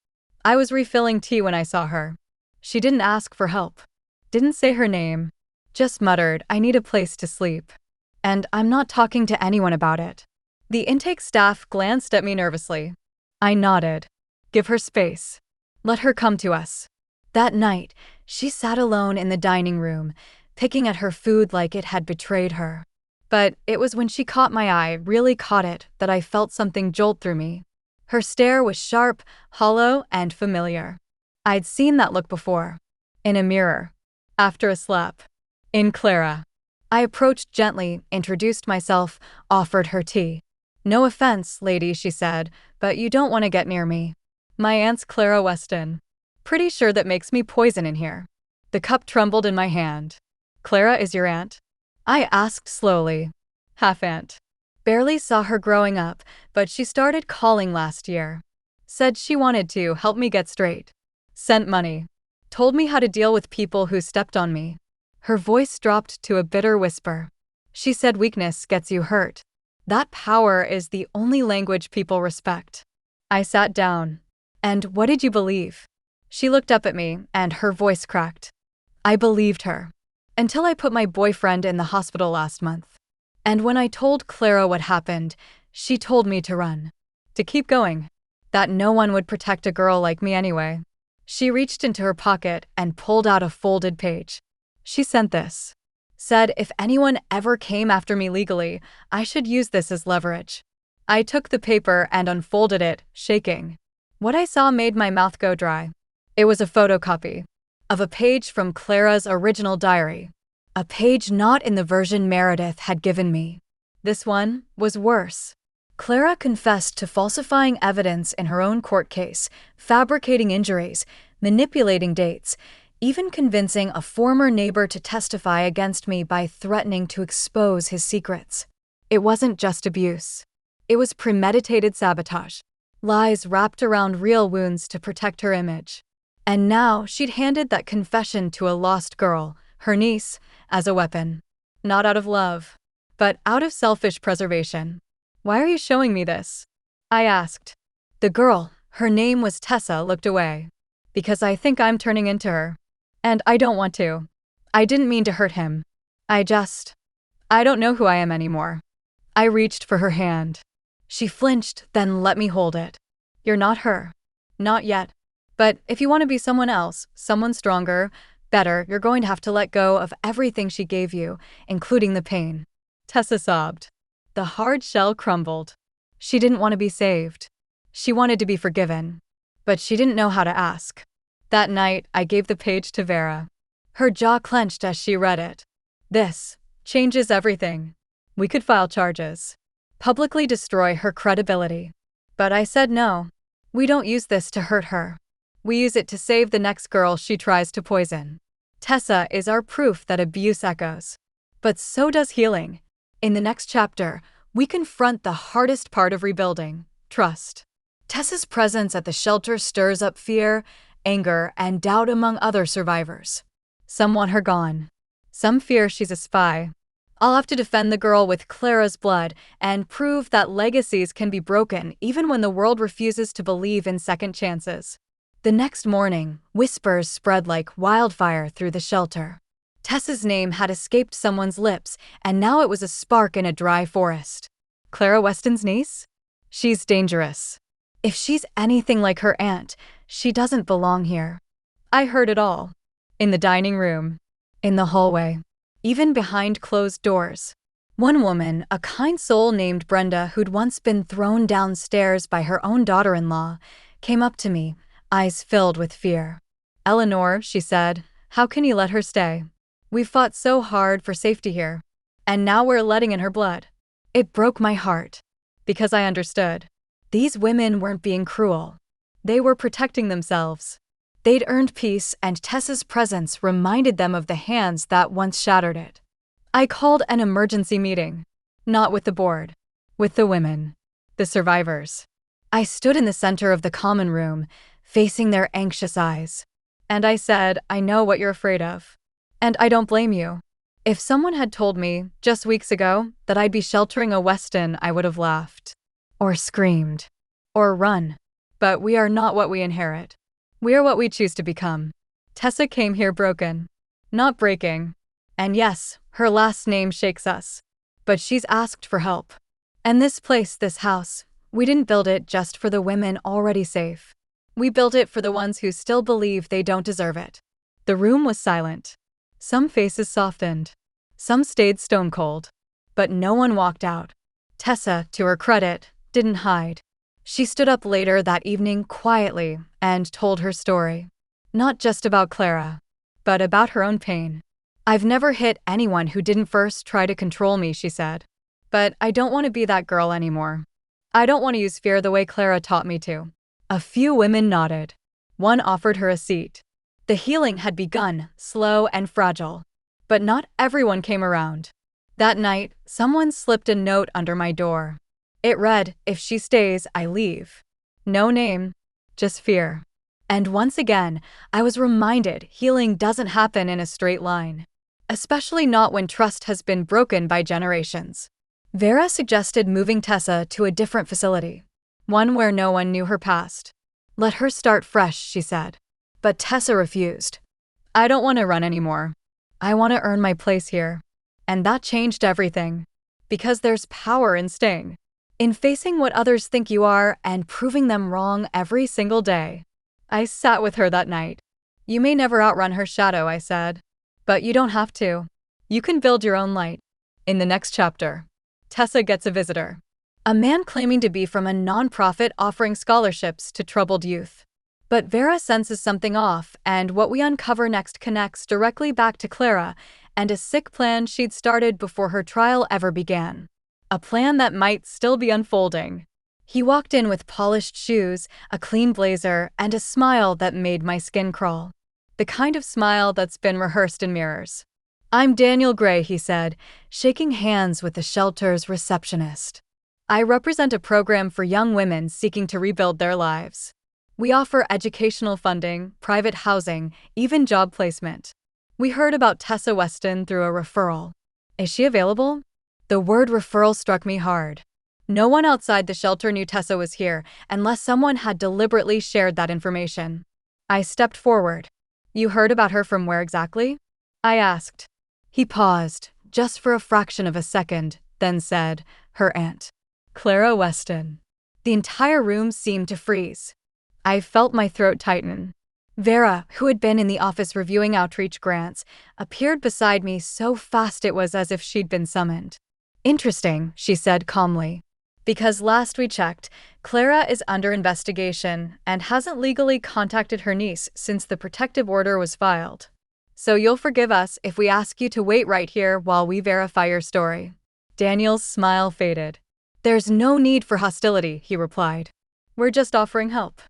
I was refilling tea when I saw her. She didn't ask for help. Didn't say her name. Just muttered, "I need a place to sleep. And I'm not talking to anyone about it." The intake staff glanced at me nervously. I nodded. "Give her space. Let her come to us." That night, she sat alone in the dining room, picking at her food like it had betrayed her. But it was when she caught my eye, really caught it, that I felt something jolt through me. Her stare was sharp, hollow, and familiar. I'd seen that look before. In a mirror. After a slap. In Clara. I approached gently, introduced myself, offered her tea. "No offense, lady," she said, "but you don't want to get near me." My aunt's Clara Weston. Pretty sure that makes me poison in here. The cup trembled in my hand. Clara is your aunt? I asked slowly. Half-aunt. Barely saw her growing up, but she started calling last year. Said she wanted to help me get straight. Sent money. Told me how to deal with people who stepped on me. Her voice dropped to a bitter whisper. She said weakness gets you hurt. That power is the only language people respect. I sat down. And what did you believe? She looked up at me, and her voice cracked. I believed her. Until I put my boyfriend in the hospital last month. And when I told Clara what happened, she told me to run. To keep going. That no one would protect a girl like me anyway. She reached into her pocket and pulled out a folded page. She sent this. Said if anyone ever came after me legally, I should use this as leverage. I took the paper and unfolded it, shaking. What I saw made my mouth go dry. It was a photocopy of a page from Clara's original diary. A page not in the version Meredith had given me. This one was worse. Clara confessed to falsifying evidence in her own court case, fabricating injuries, manipulating dates, even convincing a former neighbor to testify against me by threatening to expose his secrets. It wasn't just abuse. It was premeditated sabotage. Lies wrapped around real wounds to protect her image. And now she'd handed that confession to a lost girl, her niece, as a weapon. Not out of love, but out of selfish preservation. Why are you showing me this? I asked. The girl, her name was Tessa, looked away. Because I think I'm turning into her. And I don't want to. I didn't mean to hurt him. I don't know who I am anymore. I reached for her hand. She flinched, then let me hold it. You're not her. Not yet. But if you want to be someone else, someone stronger, better, you're going to have to let go of everything she gave you, including the pain. Tessa sobbed. The hard shell crumbled. She didn't want to be saved. She wanted to be forgiven. But she didn't know how to ask. That night, I gave the page to Vera. Her jaw clenched as she read it. This changes everything. We could file charges. Publicly destroy her credibility. But I said no. We don't use this to hurt her. We use it to save the next girl she tries to poison. Tessa is our proof that abuse echoes. But so does healing. In the next chapter, we confront the hardest part of rebuilding, trust. Tessa's presence at the shelter stirs up fear, anger, and doubt among other survivors. Some want her gone. Some fear she's a spy. I'll have to defend the girl with Clara's blood and prove that legacies can be broken even when the world refuses to believe in second chances. The next morning, whispers spread like wildfire through the shelter. Tessa's name had escaped someone's lips, and now it was a spark in a dry forest. Clara Weston's niece? She's dangerous. If she's anything like her aunt, she doesn't belong here. I heard it all. In the dining room. In the hallway. Even behind closed doors. One woman, a kind soul named Brenda, who'd once been thrown downstairs by her own daughter-in-law, came up to me, eyes filled with fear. Eleanor, she said, how can you let her stay? We've fought so hard for safety here. And now we're letting in her blood. It broke my heart. Because I understood. These women weren't being cruel. They were protecting themselves. They'd earned peace, and Tessa's presence reminded them of the hands that once shattered it. I called an emergency meeting. Not with the board. With the women. The survivors. I stood in the center of the common room, facing their anxious eyes. And I said, I know what you're afraid of. And I don't blame you. If someone had told me, just weeks ago, that I'd be sheltering a Weston, I would have laughed. Or screamed. Or run. But we are not what we inherit. We are what we choose to become. Tessa came here broken. Not breaking. And yes, her last name shakes us. But she's asked for help. And this place, this house, we didn't build it just for the women already safe. We built it for the ones who still believe they don't deserve it. The room was silent. Some faces softened. Some stayed stone cold. But no one walked out. Tessa, to her credit, didn't hide. She stood up later that evening quietly and told her story. Not just about Clara, but about her own pain. I've never hit anyone who didn't first try to control me, she said. But I don't want to be that girl anymore. I don't want to use fear the way Clara taught me to. A few women nodded. One offered her a seat. The healing had begun, slow and fragile. But not everyone came around. That night, someone slipped a note under my door. It read, "If she stays, I leave." No name, just fear. And once again, I was reminded healing doesn't happen in a straight line. Especially not when trust has been broken by generations. Vera suggested moving Tessa to a different facility. One where no one knew her past. Let her start fresh, she said. But Tessa refused. I don't want to run anymore. I want to earn my place here. And that changed everything. Because there's power in staying. In facing what others think you are and proving them wrong every single day. I sat with her that night. You may never outrun her shadow, I said. But you don't have to. You can build your own light. In the next chapter, Tessa gets a visitor. A man claiming to be from a nonprofit offering scholarships to troubled youth. But Vera senses something off, and what we uncover next connects directly back to Clara and a sick plan she'd started before her trial ever began. A plan that might still be unfolding. He walked in with polished shoes, a clean blazer, and a smile that made my skin crawl. The kind of smile that's been rehearsed in mirrors. I'm Daniel Gray, he said, shaking hands with the shelter's receptionist. I represent a program for young women seeking to rebuild their lives. We offer educational funding, private housing, even job placement. We heard about Tessa Weston through a referral. Is she available? The word referral struck me hard. No one outside the shelter knew Tessa was here, unless someone had deliberately shared that information. I stepped forward. You heard about her from where exactly? I asked. He paused, just for a fraction of a second, then said, her aunt. Clara Weston. The entire room seemed to freeze. I felt my throat tighten. Vera, who had been in the office reviewing outreach grants, appeared beside me so fast it was as if she'd been summoned. Interesting, she said calmly. Because last we checked, Clara is under investigation and hasn't legally contacted her niece since the protective order was filed. So you'll forgive us if we ask you to wait right here while we verify your story. Daniel's smile faded. There's no need for hostility, he replied. We're just offering help.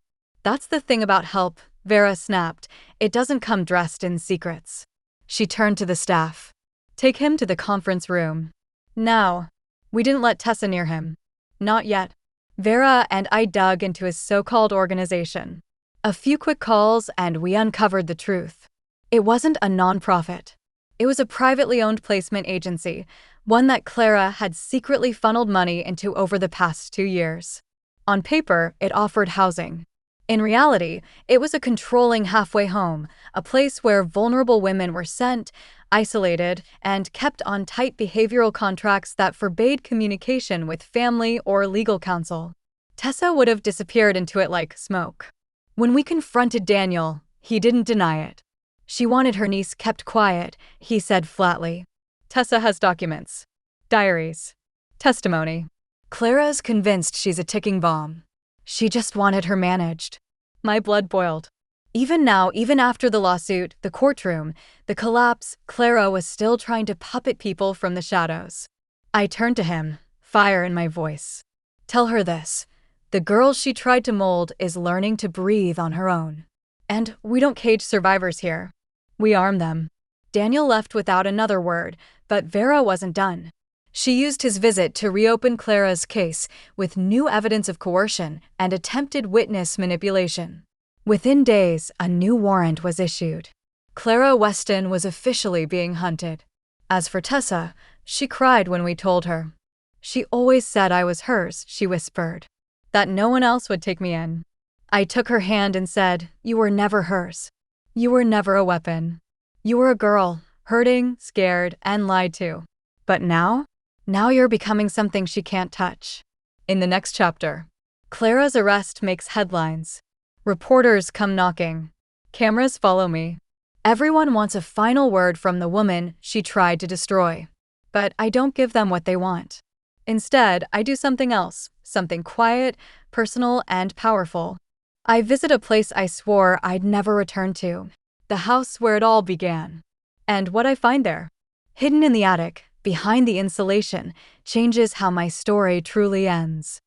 That's the thing about help, Vera snapped. It doesn't come dressed in secrets. She turned to the staff. Take him to the conference room. Now. We didn't let Tessa near him. Not yet. Vera and I dug into his so-called organization. A few quick calls and we uncovered the truth. It wasn't a nonprofit. It was a privately owned placement agency, one that Clara had secretly funneled money into over the past 2 years. On paper, it offered housing. In reality, it was a controlling halfway home, a place where vulnerable women were sent, isolated, and kept on tight behavioral contracts that forbade communication with family or legal counsel. Tessa would have disappeared into it like smoke. When we confronted Daniel, he didn't deny it. She wanted her niece kept quiet, he said flatly. Tessa has documents, diaries, testimony. Clara's convinced she's a ticking bomb. She just wanted her managed. My blood boiled. Even now, even after the lawsuit, the courtroom, the collapse, Clara was still trying to puppet people from the shadows. I turned to him, fire in my voice. Tell her this. The girl she tried to mold is learning to breathe on her own. And we don't cage survivors here. We arm them. Daniel left without another word, but Vera wasn't done. She used his visit to reopen Clara's case with new evidence of coercion and attempted witness manipulation. Within days, a new warrant was issued. Clara Weston was officially being hunted. As for Tessa, she cried when we told her. She always said I was hers, she whispered. That no one else would take me in. I took her hand and said, you were never hers. You were never a weapon. You were a girl, hurting, scared, and lied to. But now? Now you're becoming something she can't touch. In the next chapter, Clara's arrest makes headlines. Reporters come knocking. Cameras follow me. Everyone wants a final word from the woman she tried to destroy. But I don't give them what they want. Instead, I do something else, something quiet, personal, and powerful. I visit a place I swore I'd never return to. The house where it all began. And what I find there, hidden in the attic, behind the insulation, changes how my story truly ends.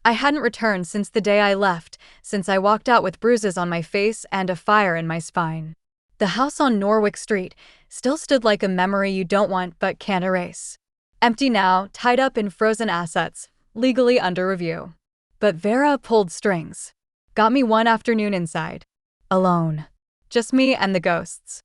I hadn't returned since the day I left, since I walked out with bruises on my face and a fire in my spine. The house on Norwich Street still stood like a memory you don't want but can't erase. Empty now, tied up in frozen assets, legally under review. But Vera pulled strings. Got me one afternoon inside. Alone. Just me and the ghosts.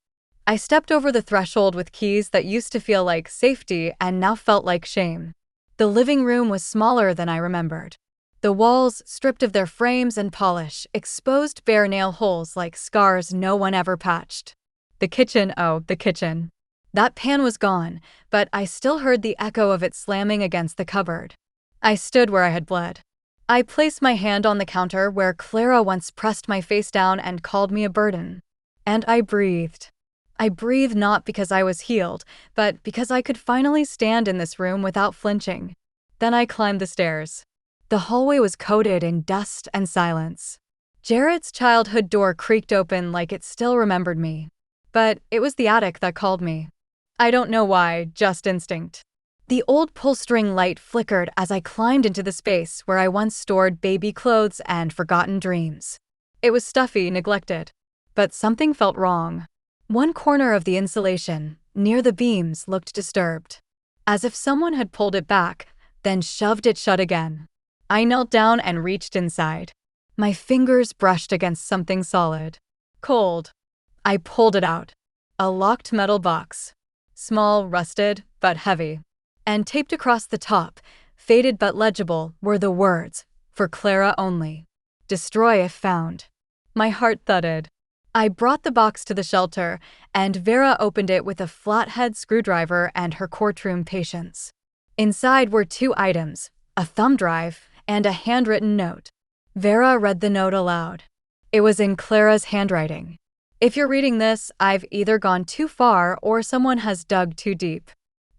I stepped over the threshold with keys that used to feel like safety and now felt like shame. The living room was smaller than I remembered. The walls, stripped of their frames and polish, exposed bare nail holes like scars no one ever patched. The kitchen, oh, the kitchen. That pan was gone, but I still heard the echo of it slamming against the cupboard. I stood where I had bled. I placed my hand on the counter where Clara once pressed my face down and called me a burden. And I breathed. I breathed not because I was healed, but because I could finally stand in this room without flinching. Then I climbed the stairs. The hallway was coated in dust and silence. Jared's childhood door creaked open like it still remembered me. But it was the attic that called me. I don't know why, just instinct. The old pull-string light flickered as I climbed into the space where I once stored baby clothes and forgotten dreams. It was stuffy, neglected. But something felt wrong. One corner of the insulation, near the beams, looked disturbed. As if someone had pulled it back, then shoved it shut again. I knelt down and reached inside. My fingers brushed against something solid. Cold. I pulled it out. A locked metal box. Small, rusted, but heavy. And taped across the top, faded but legible, were the words, "For Clara only. Destroy if found." My heart thudded. I brought the box to the shelter, and Vera opened it with a flathead screwdriver and her courtroom patience. Inside were two items, a thumb drive and a handwritten note. Vera read the note aloud. It was in Clara's handwriting. If you're reading this, I've either gone too far or someone has dug too deep.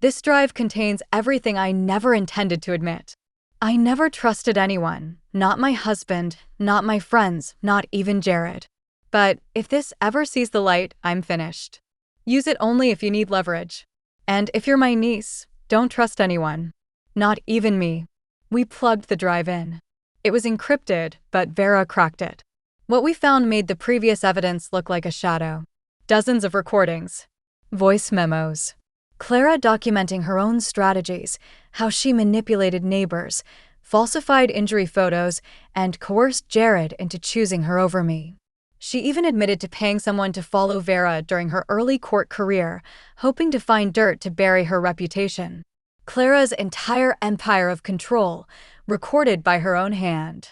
This drive contains everything I never intended to admit. I never trusted anyone, not my husband, not my friends, not even Jared. But if this ever sees the light, I'm finished. Use it only if you need leverage. And if you're my niece, don't trust anyone. Not even me. We plugged the drive in. It was encrypted, but Vera cracked it. What we found made the previous evidence look like a shadow. Dozens of recordings. Voice memos. Clara documenting her own strategies, how she manipulated neighbors, falsified injury photos, and coerced Jared into choosing her over me. She even admitted to paying someone to follow Vera during her early court career, hoping to find dirt to bury her reputation. Clara's entire empire of control, recorded by her own hand.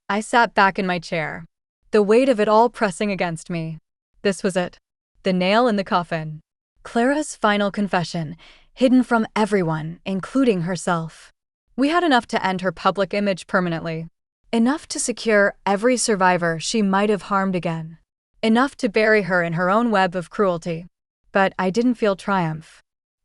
I sat back in my chair, the weight of it all pressing against me. This was it. The nail in the coffin. Clara's final confession, hidden from everyone, including herself. We had enough to end her public image permanently. Enough to secure every survivor she might have harmed again. Enough to bury her in her own web of cruelty. But I didn't feel triumph.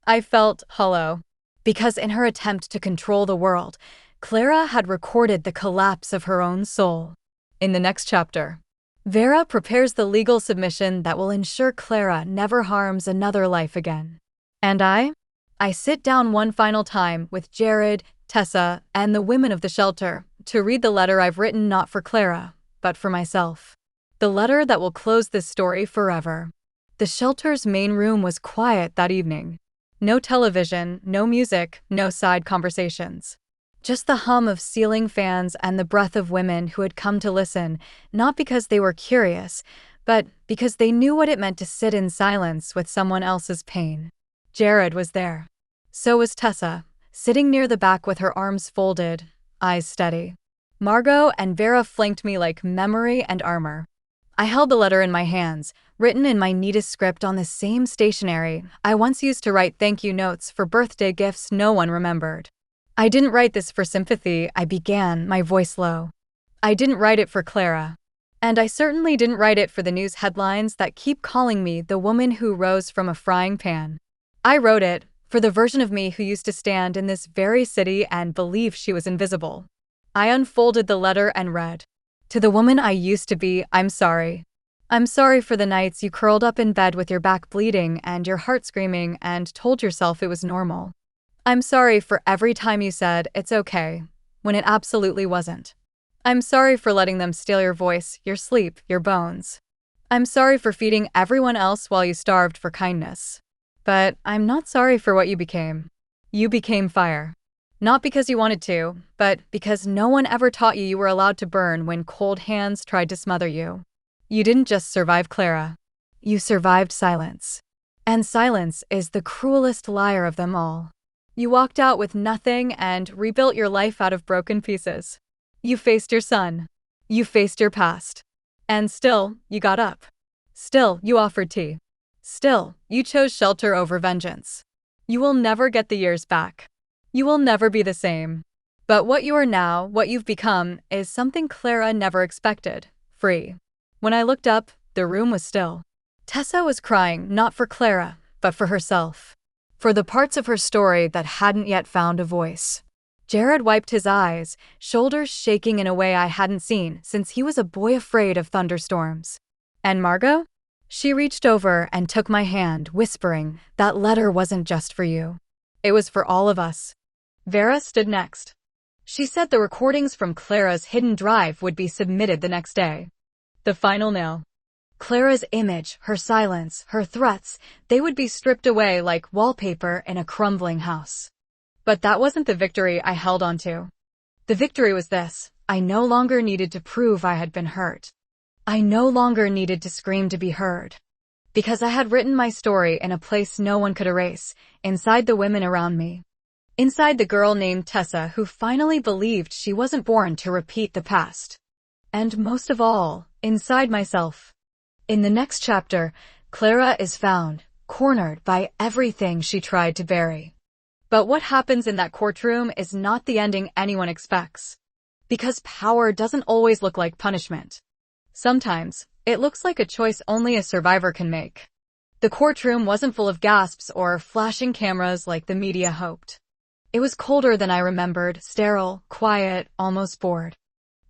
I felt hollow. Because in her attempt to control the world, Clara had recorded the collapse of her own soul. In the next chapter, Vera prepares the legal submission that will ensure Clara never harms another life again. And I sit down one final time with Jared, Tessa, and the women of the shelter to read the letter I've written not for Clara, but for myself. The letter that will close this story forever. The shelter's main room was quiet that evening. No television, no music, no side conversations. Just the hum of ceiling fans and the breath of women who had come to listen, not because they were curious, but because they knew what it meant to sit in silence with someone else's pain. Jared was there. So was Tessa, sitting near the back with her arms folded, eyes steady. Margot and Vera flanked me like memory and armor. I held the letter in my hands, written in my neatest script on the same stationery I once used to write thank you notes for birthday gifts no one remembered. I didn't write this for sympathy, I began, my voice low. I didn't write it for Clara. And I certainly didn't write it for the news headlines that keep calling me the woman who rose from a frying pan. I wrote it for the version of me who used to stand in this very city and believe she was invisible. I unfolded the letter and read, "To the woman I used to be, I'm sorry. I'm sorry for the nights you curled up in bed with your back bleeding and your heart screaming and told yourself it was normal. I'm sorry for every time you said, it's okay, when it absolutely wasn't. I'm sorry for letting them steal your voice, your sleep, your bones. I'm sorry for feeding everyone else while you starved for kindness. But I'm not sorry for what you became. You became fire. Not because you wanted to, but because no one ever taught you were allowed to burn when cold hands tried to smother you. You didn't just survive Clara. You survived silence. And silence is the cruelest liar of them all. You walked out with nothing and rebuilt your life out of broken pieces. You faced your son. You faced your past. And still, you got up. Still, you offered tea. Still, you chose shelter over vengeance. You will never get the years back. You will never be the same. But what you are now, what you've become, is something Clara never expected. Free. When I looked up, the room was still. Tessa was crying, not for Clara, but for herself. For the parts of her story that hadn't yet found a voice. Jared wiped his eyes, shoulders shaking in a way I hadn't seen since he was a boy afraid of thunderstorms. And Margot? She reached over and took my hand, whispering, "That letter wasn't just for you. It was for all of us." Vera stood next. She said the recordings from Clara's hidden drive would be submitted the next day. The final nail. Clara's image, her silence, her threats, they would be stripped away like wallpaper in a crumbling house. But that wasn't the victory I held onto. The victory was this: I no longer needed to prove I had been hurt. I no longer needed to scream to be heard. Because I had written my story in a place no one could erase, inside the women around me. Inside the girl named Tessa who finally believed she wasn't born to repeat the past. And most of all, inside myself. In the next chapter, Clara is found, cornered by everything she tried to bury. But what happens in that courtroom is not the ending anyone expects. Because power doesn't always look like punishment. Sometimes, it looks like a choice only a survivor can make. The courtroom wasn't full of gasps or flashing cameras like the media hoped. It was colder than I remembered, sterile, quiet, almost bored.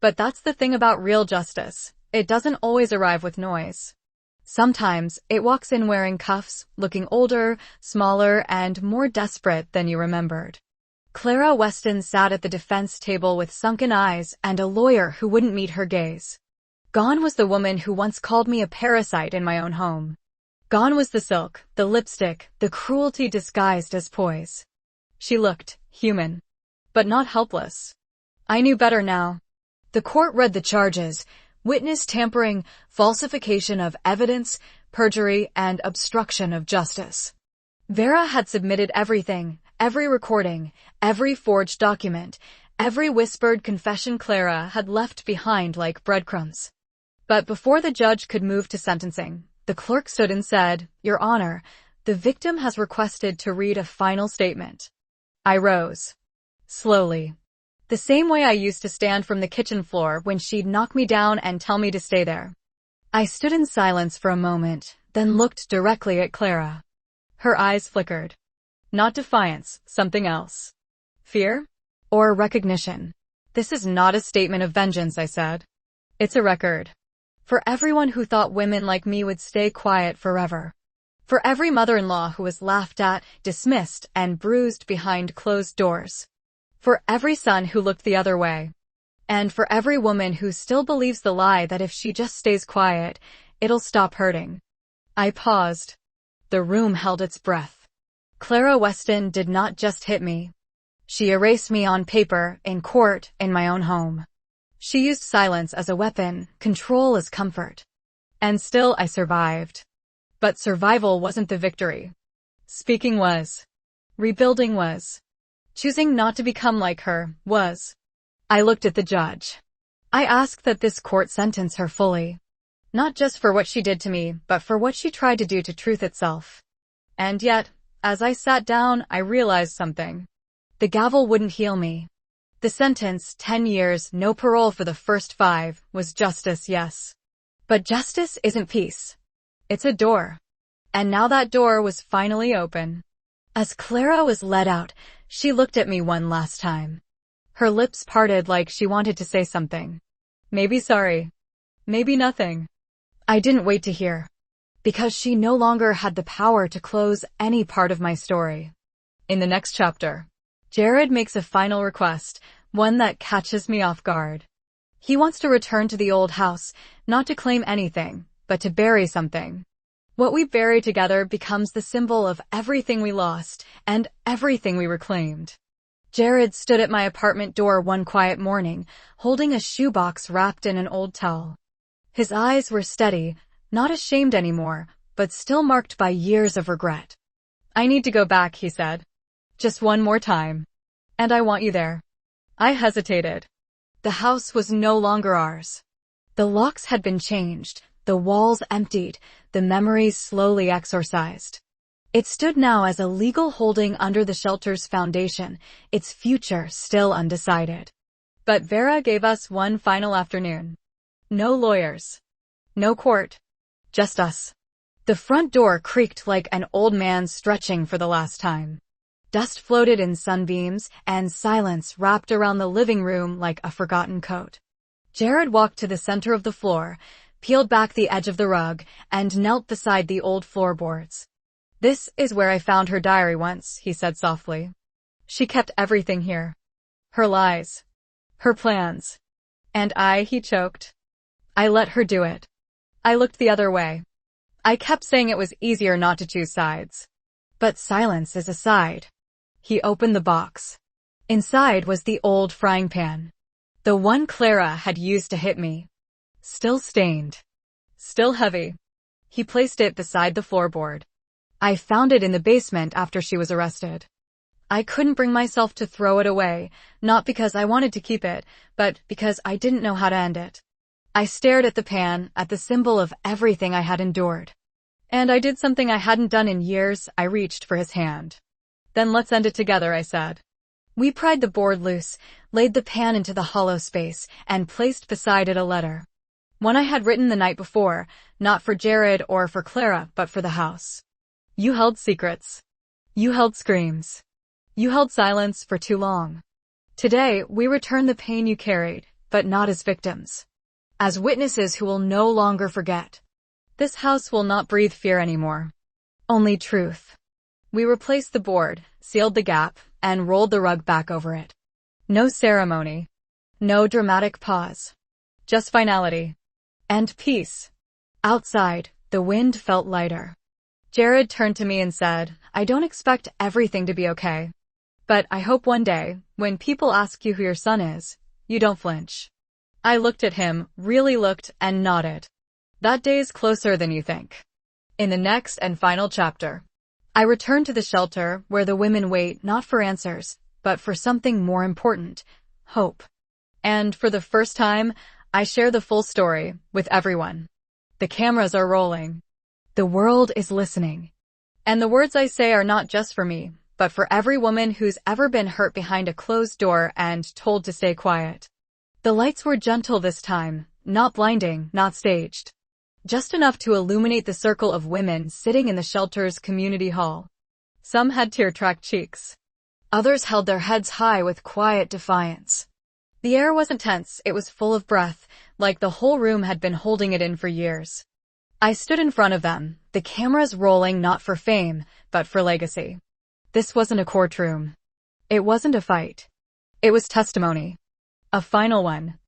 But that's the thing about real justice. It doesn't always arrive with noise. Sometimes, it walks in wearing cuffs, looking older, smaller, and more desperate than you remembered. Clara Weston sat at the defense table with sunken eyes and a lawyer who wouldn't meet her gaze. Gone was the woman who once called me a parasite in my own home. Gone was the silk, the lipstick, the cruelty disguised as poise. She looked human, but not helpless. I knew better now. The court read the charges: witness tampering, falsification of evidence, perjury, and obstruction of justice. Vera had submitted everything, every recording, every forged document, every whispered confession Clara had left behind like breadcrumbs. But before the judge could move to sentencing, the clerk stood and said, "Your Honor, the victim has requested to read a final statement." I rose. Slowly. The same way I used to stand from the kitchen floor when she'd knock me down and tell me to stay there. I stood in silence for a moment, then looked directly at Clara. Her eyes flickered. Not defiance, something else. Fear? Or recognition? "This is not a statement of vengeance," I said. "It's a record. For everyone who thought women like me would stay quiet forever. For every mother-in-law who was laughed at, dismissed, and bruised behind closed doors. For every son who looked the other way. And for every woman who still believes the lie that if she just stays quiet, it'll stop hurting." I paused. The room held its breath. Clara Weston did not just hit me. She erased me on paper, in court, in my own home. She used silence as a weapon, control as comfort. And still I survived. But survival wasn't the victory. Speaking was. Rebuilding was. Choosing not to become like her was. I looked at the judge. I asked that this court sentence her fully. Not just for what she did to me, but for what she tried to do to truth itself. And yet, as I sat down, I realized something. The gavel wouldn't heal me. The sentence, 10 years, no parole for the first 5, was justice, yes. But justice isn't peace. It's a door. And now that door was finally open. As Clara was let out, she looked at me one last time. Her lips parted like she wanted to say something. Maybe sorry. Maybe nothing. I didn't wait to hear. Because she no longer had the power to close any part of my story. In the next chapter, Jared makes a final request, One that catches me off guard. He wants to return to the old house, not to claim anything, but to bury something. What we bury together becomes the symbol of everything we lost and everything we reclaimed. Jared stood at my apartment door one quiet morning, holding a shoebox wrapped in an old towel. His eyes were steady, not ashamed anymore, but still marked by years of regret. "I need to go back," he said. "Just one more time. And I want you there." I hesitated. The house was no longer ours. The locks had been changed, the walls emptied, the memories slowly exorcised. It stood now as a legal holding under the shelter's foundation, its future still undecided. But Vera gave us one final afternoon. No lawyers. No court. Just us. The front door creaked like an old man stretching for the last time. Dust floated in sunbeams, and silence wrapped around the living room like a forgotten coat. Jared walked to the center of the floor, peeled back the edge of the rug, and knelt beside the old floorboards. "This is where I found her diary once," he said softly. "She kept everything here. Her lies. Her plans. And he choked. I let her do it. I looked the other way. I kept saying it was easier not to choose sides. But silence is a side." He opened the box. Inside was the old frying pan. The one Clara had used to hit me. Still stained. Still heavy. He placed it beside the floorboard. "I found it in the basement after she was arrested." I couldn't bring myself to throw it away, not because I wanted to keep it, but because I didn't know how to end it. I stared at the pan, at the symbol of everything I had endured. And I did something I hadn't done in years. I reached for his hand. "Then let's end it together," I said. We pried the board loose, laid the pan into the hollow space, and placed beside it a letter. One I had written the night before, not for Jared or for Clara, but for the house. "You held secrets. You held screams. You held silence for too long. Today, we return the pain you carried, but not as victims. As witnesses who will no longer forget. This house will not breathe fear anymore. Only truth." We replaced the board, sealed the gap, and rolled the rug back over it. No ceremony. No dramatic pause. Just finality. And peace. Outside, the wind felt lighter. Jared turned to me and said, "I don't expect everything to be okay. But I hope one day, when people ask you who your son is, you don't flinch." I looked at him, really looked, and nodded. That day's closer than you think. In the next and final chapter, I return to the shelter where the women wait not for answers, but for something more important, hope. And for the first time, I share the full story with everyone. The cameras are rolling. The world is listening. And the words I say are not just for me, but for every woman who's ever been hurt behind a closed door and told to stay quiet. The lights were gentle this time, not blinding, not staged. Just enough to illuminate the circle of women sitting in the shelter's community hall. Some had tear-tracked cheeks. Others held their heads high with quiet defiance. The air wasn't tense, it was full of breath, like the whole room had been holding it in for years. I stood in front of them, the cameras rolling not for fame, but for legacy. This wasn't a courtroom. It wasn't a fight. It was testimony. A final one.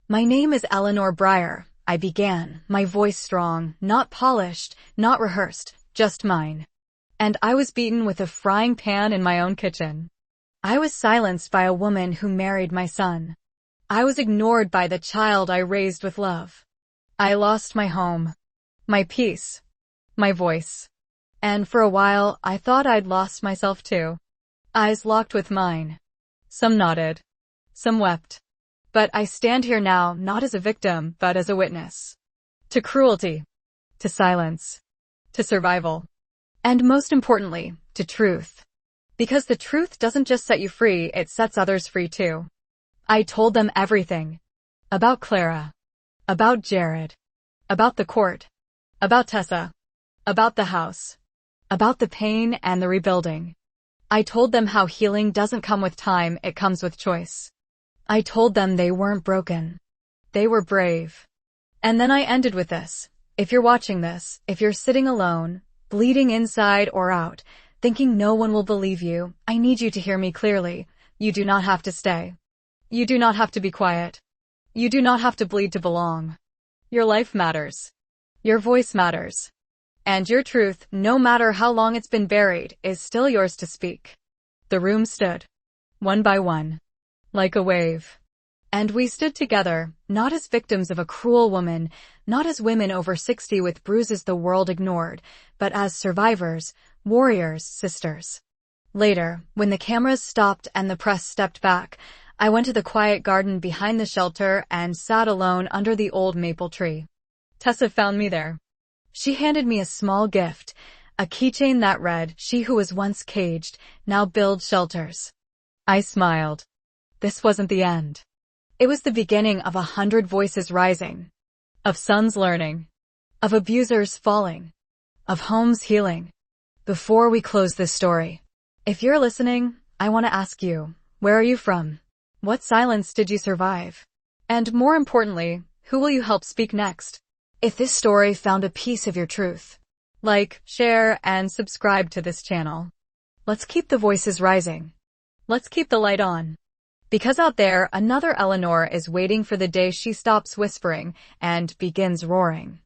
"My name is Eleanor Breyer," I began, my voice strong, not polished, not rehearsed, just mine. And I was beaten with a frying pan in my own kitchen. I was silenced by a woman who married my son. I was ignored by the child I raised with love. I lost my home, my peace, my voice. And for a while, I thought I'd lost myself too. Eyes locked with mine. Some nodded. Some wept. But I stand here now not as a victim, but as a witness. To cruelty. To silence. To survival. And most importantly, to truth. Because the truth doesn't just set you free, it sets others free too. I told them everything. About Clara. About Jared. About the court. About Tessa. About the house. About the pain and the rebuilding. I told them how healing doesn't come with time, it comes with choice. I told them they weren't broken. They were brave. And then I ended with this. If you're watching this, if you're sitting alone, bleeding inside or out, thinking no one will believe you, I need you to hear me clearly. You do not have to stay. You do not have to be quiet. You do not have to bleed to belong. Your life matters. Your voice matters. And your truth, no matter how long it's been buried, is still yours to speak. The room stood, one by one, like a wave. And we stood together, not as victims of a cruel woman, not as women over 60 with bruises the world ignored, but as survivors, warriors, sisters. Later, when the cameras stopped and the press stepped back, I went to the quiet garden behind the shelter and sat alone under the old maple tree. Tessa found me there. She handed me a small gift, a keychain that read, "She who was once caged, now builds shelters." I smiled. This wasn't the end. It was the beginning of 100 voices rising, of sons learning, of abusers falling, of homes healing. Before we close this story, if you're listening, I want to ask you, where are you from? What silence did you survive? And more importantly, who will you help speak next? If this story found a piece of your truth, like, share, and subscribe to this channel. Let's keep the voices rising. Let's keep the light on. Because out there, another Eleanor is waiting for the day she stops whispering and begins roaring.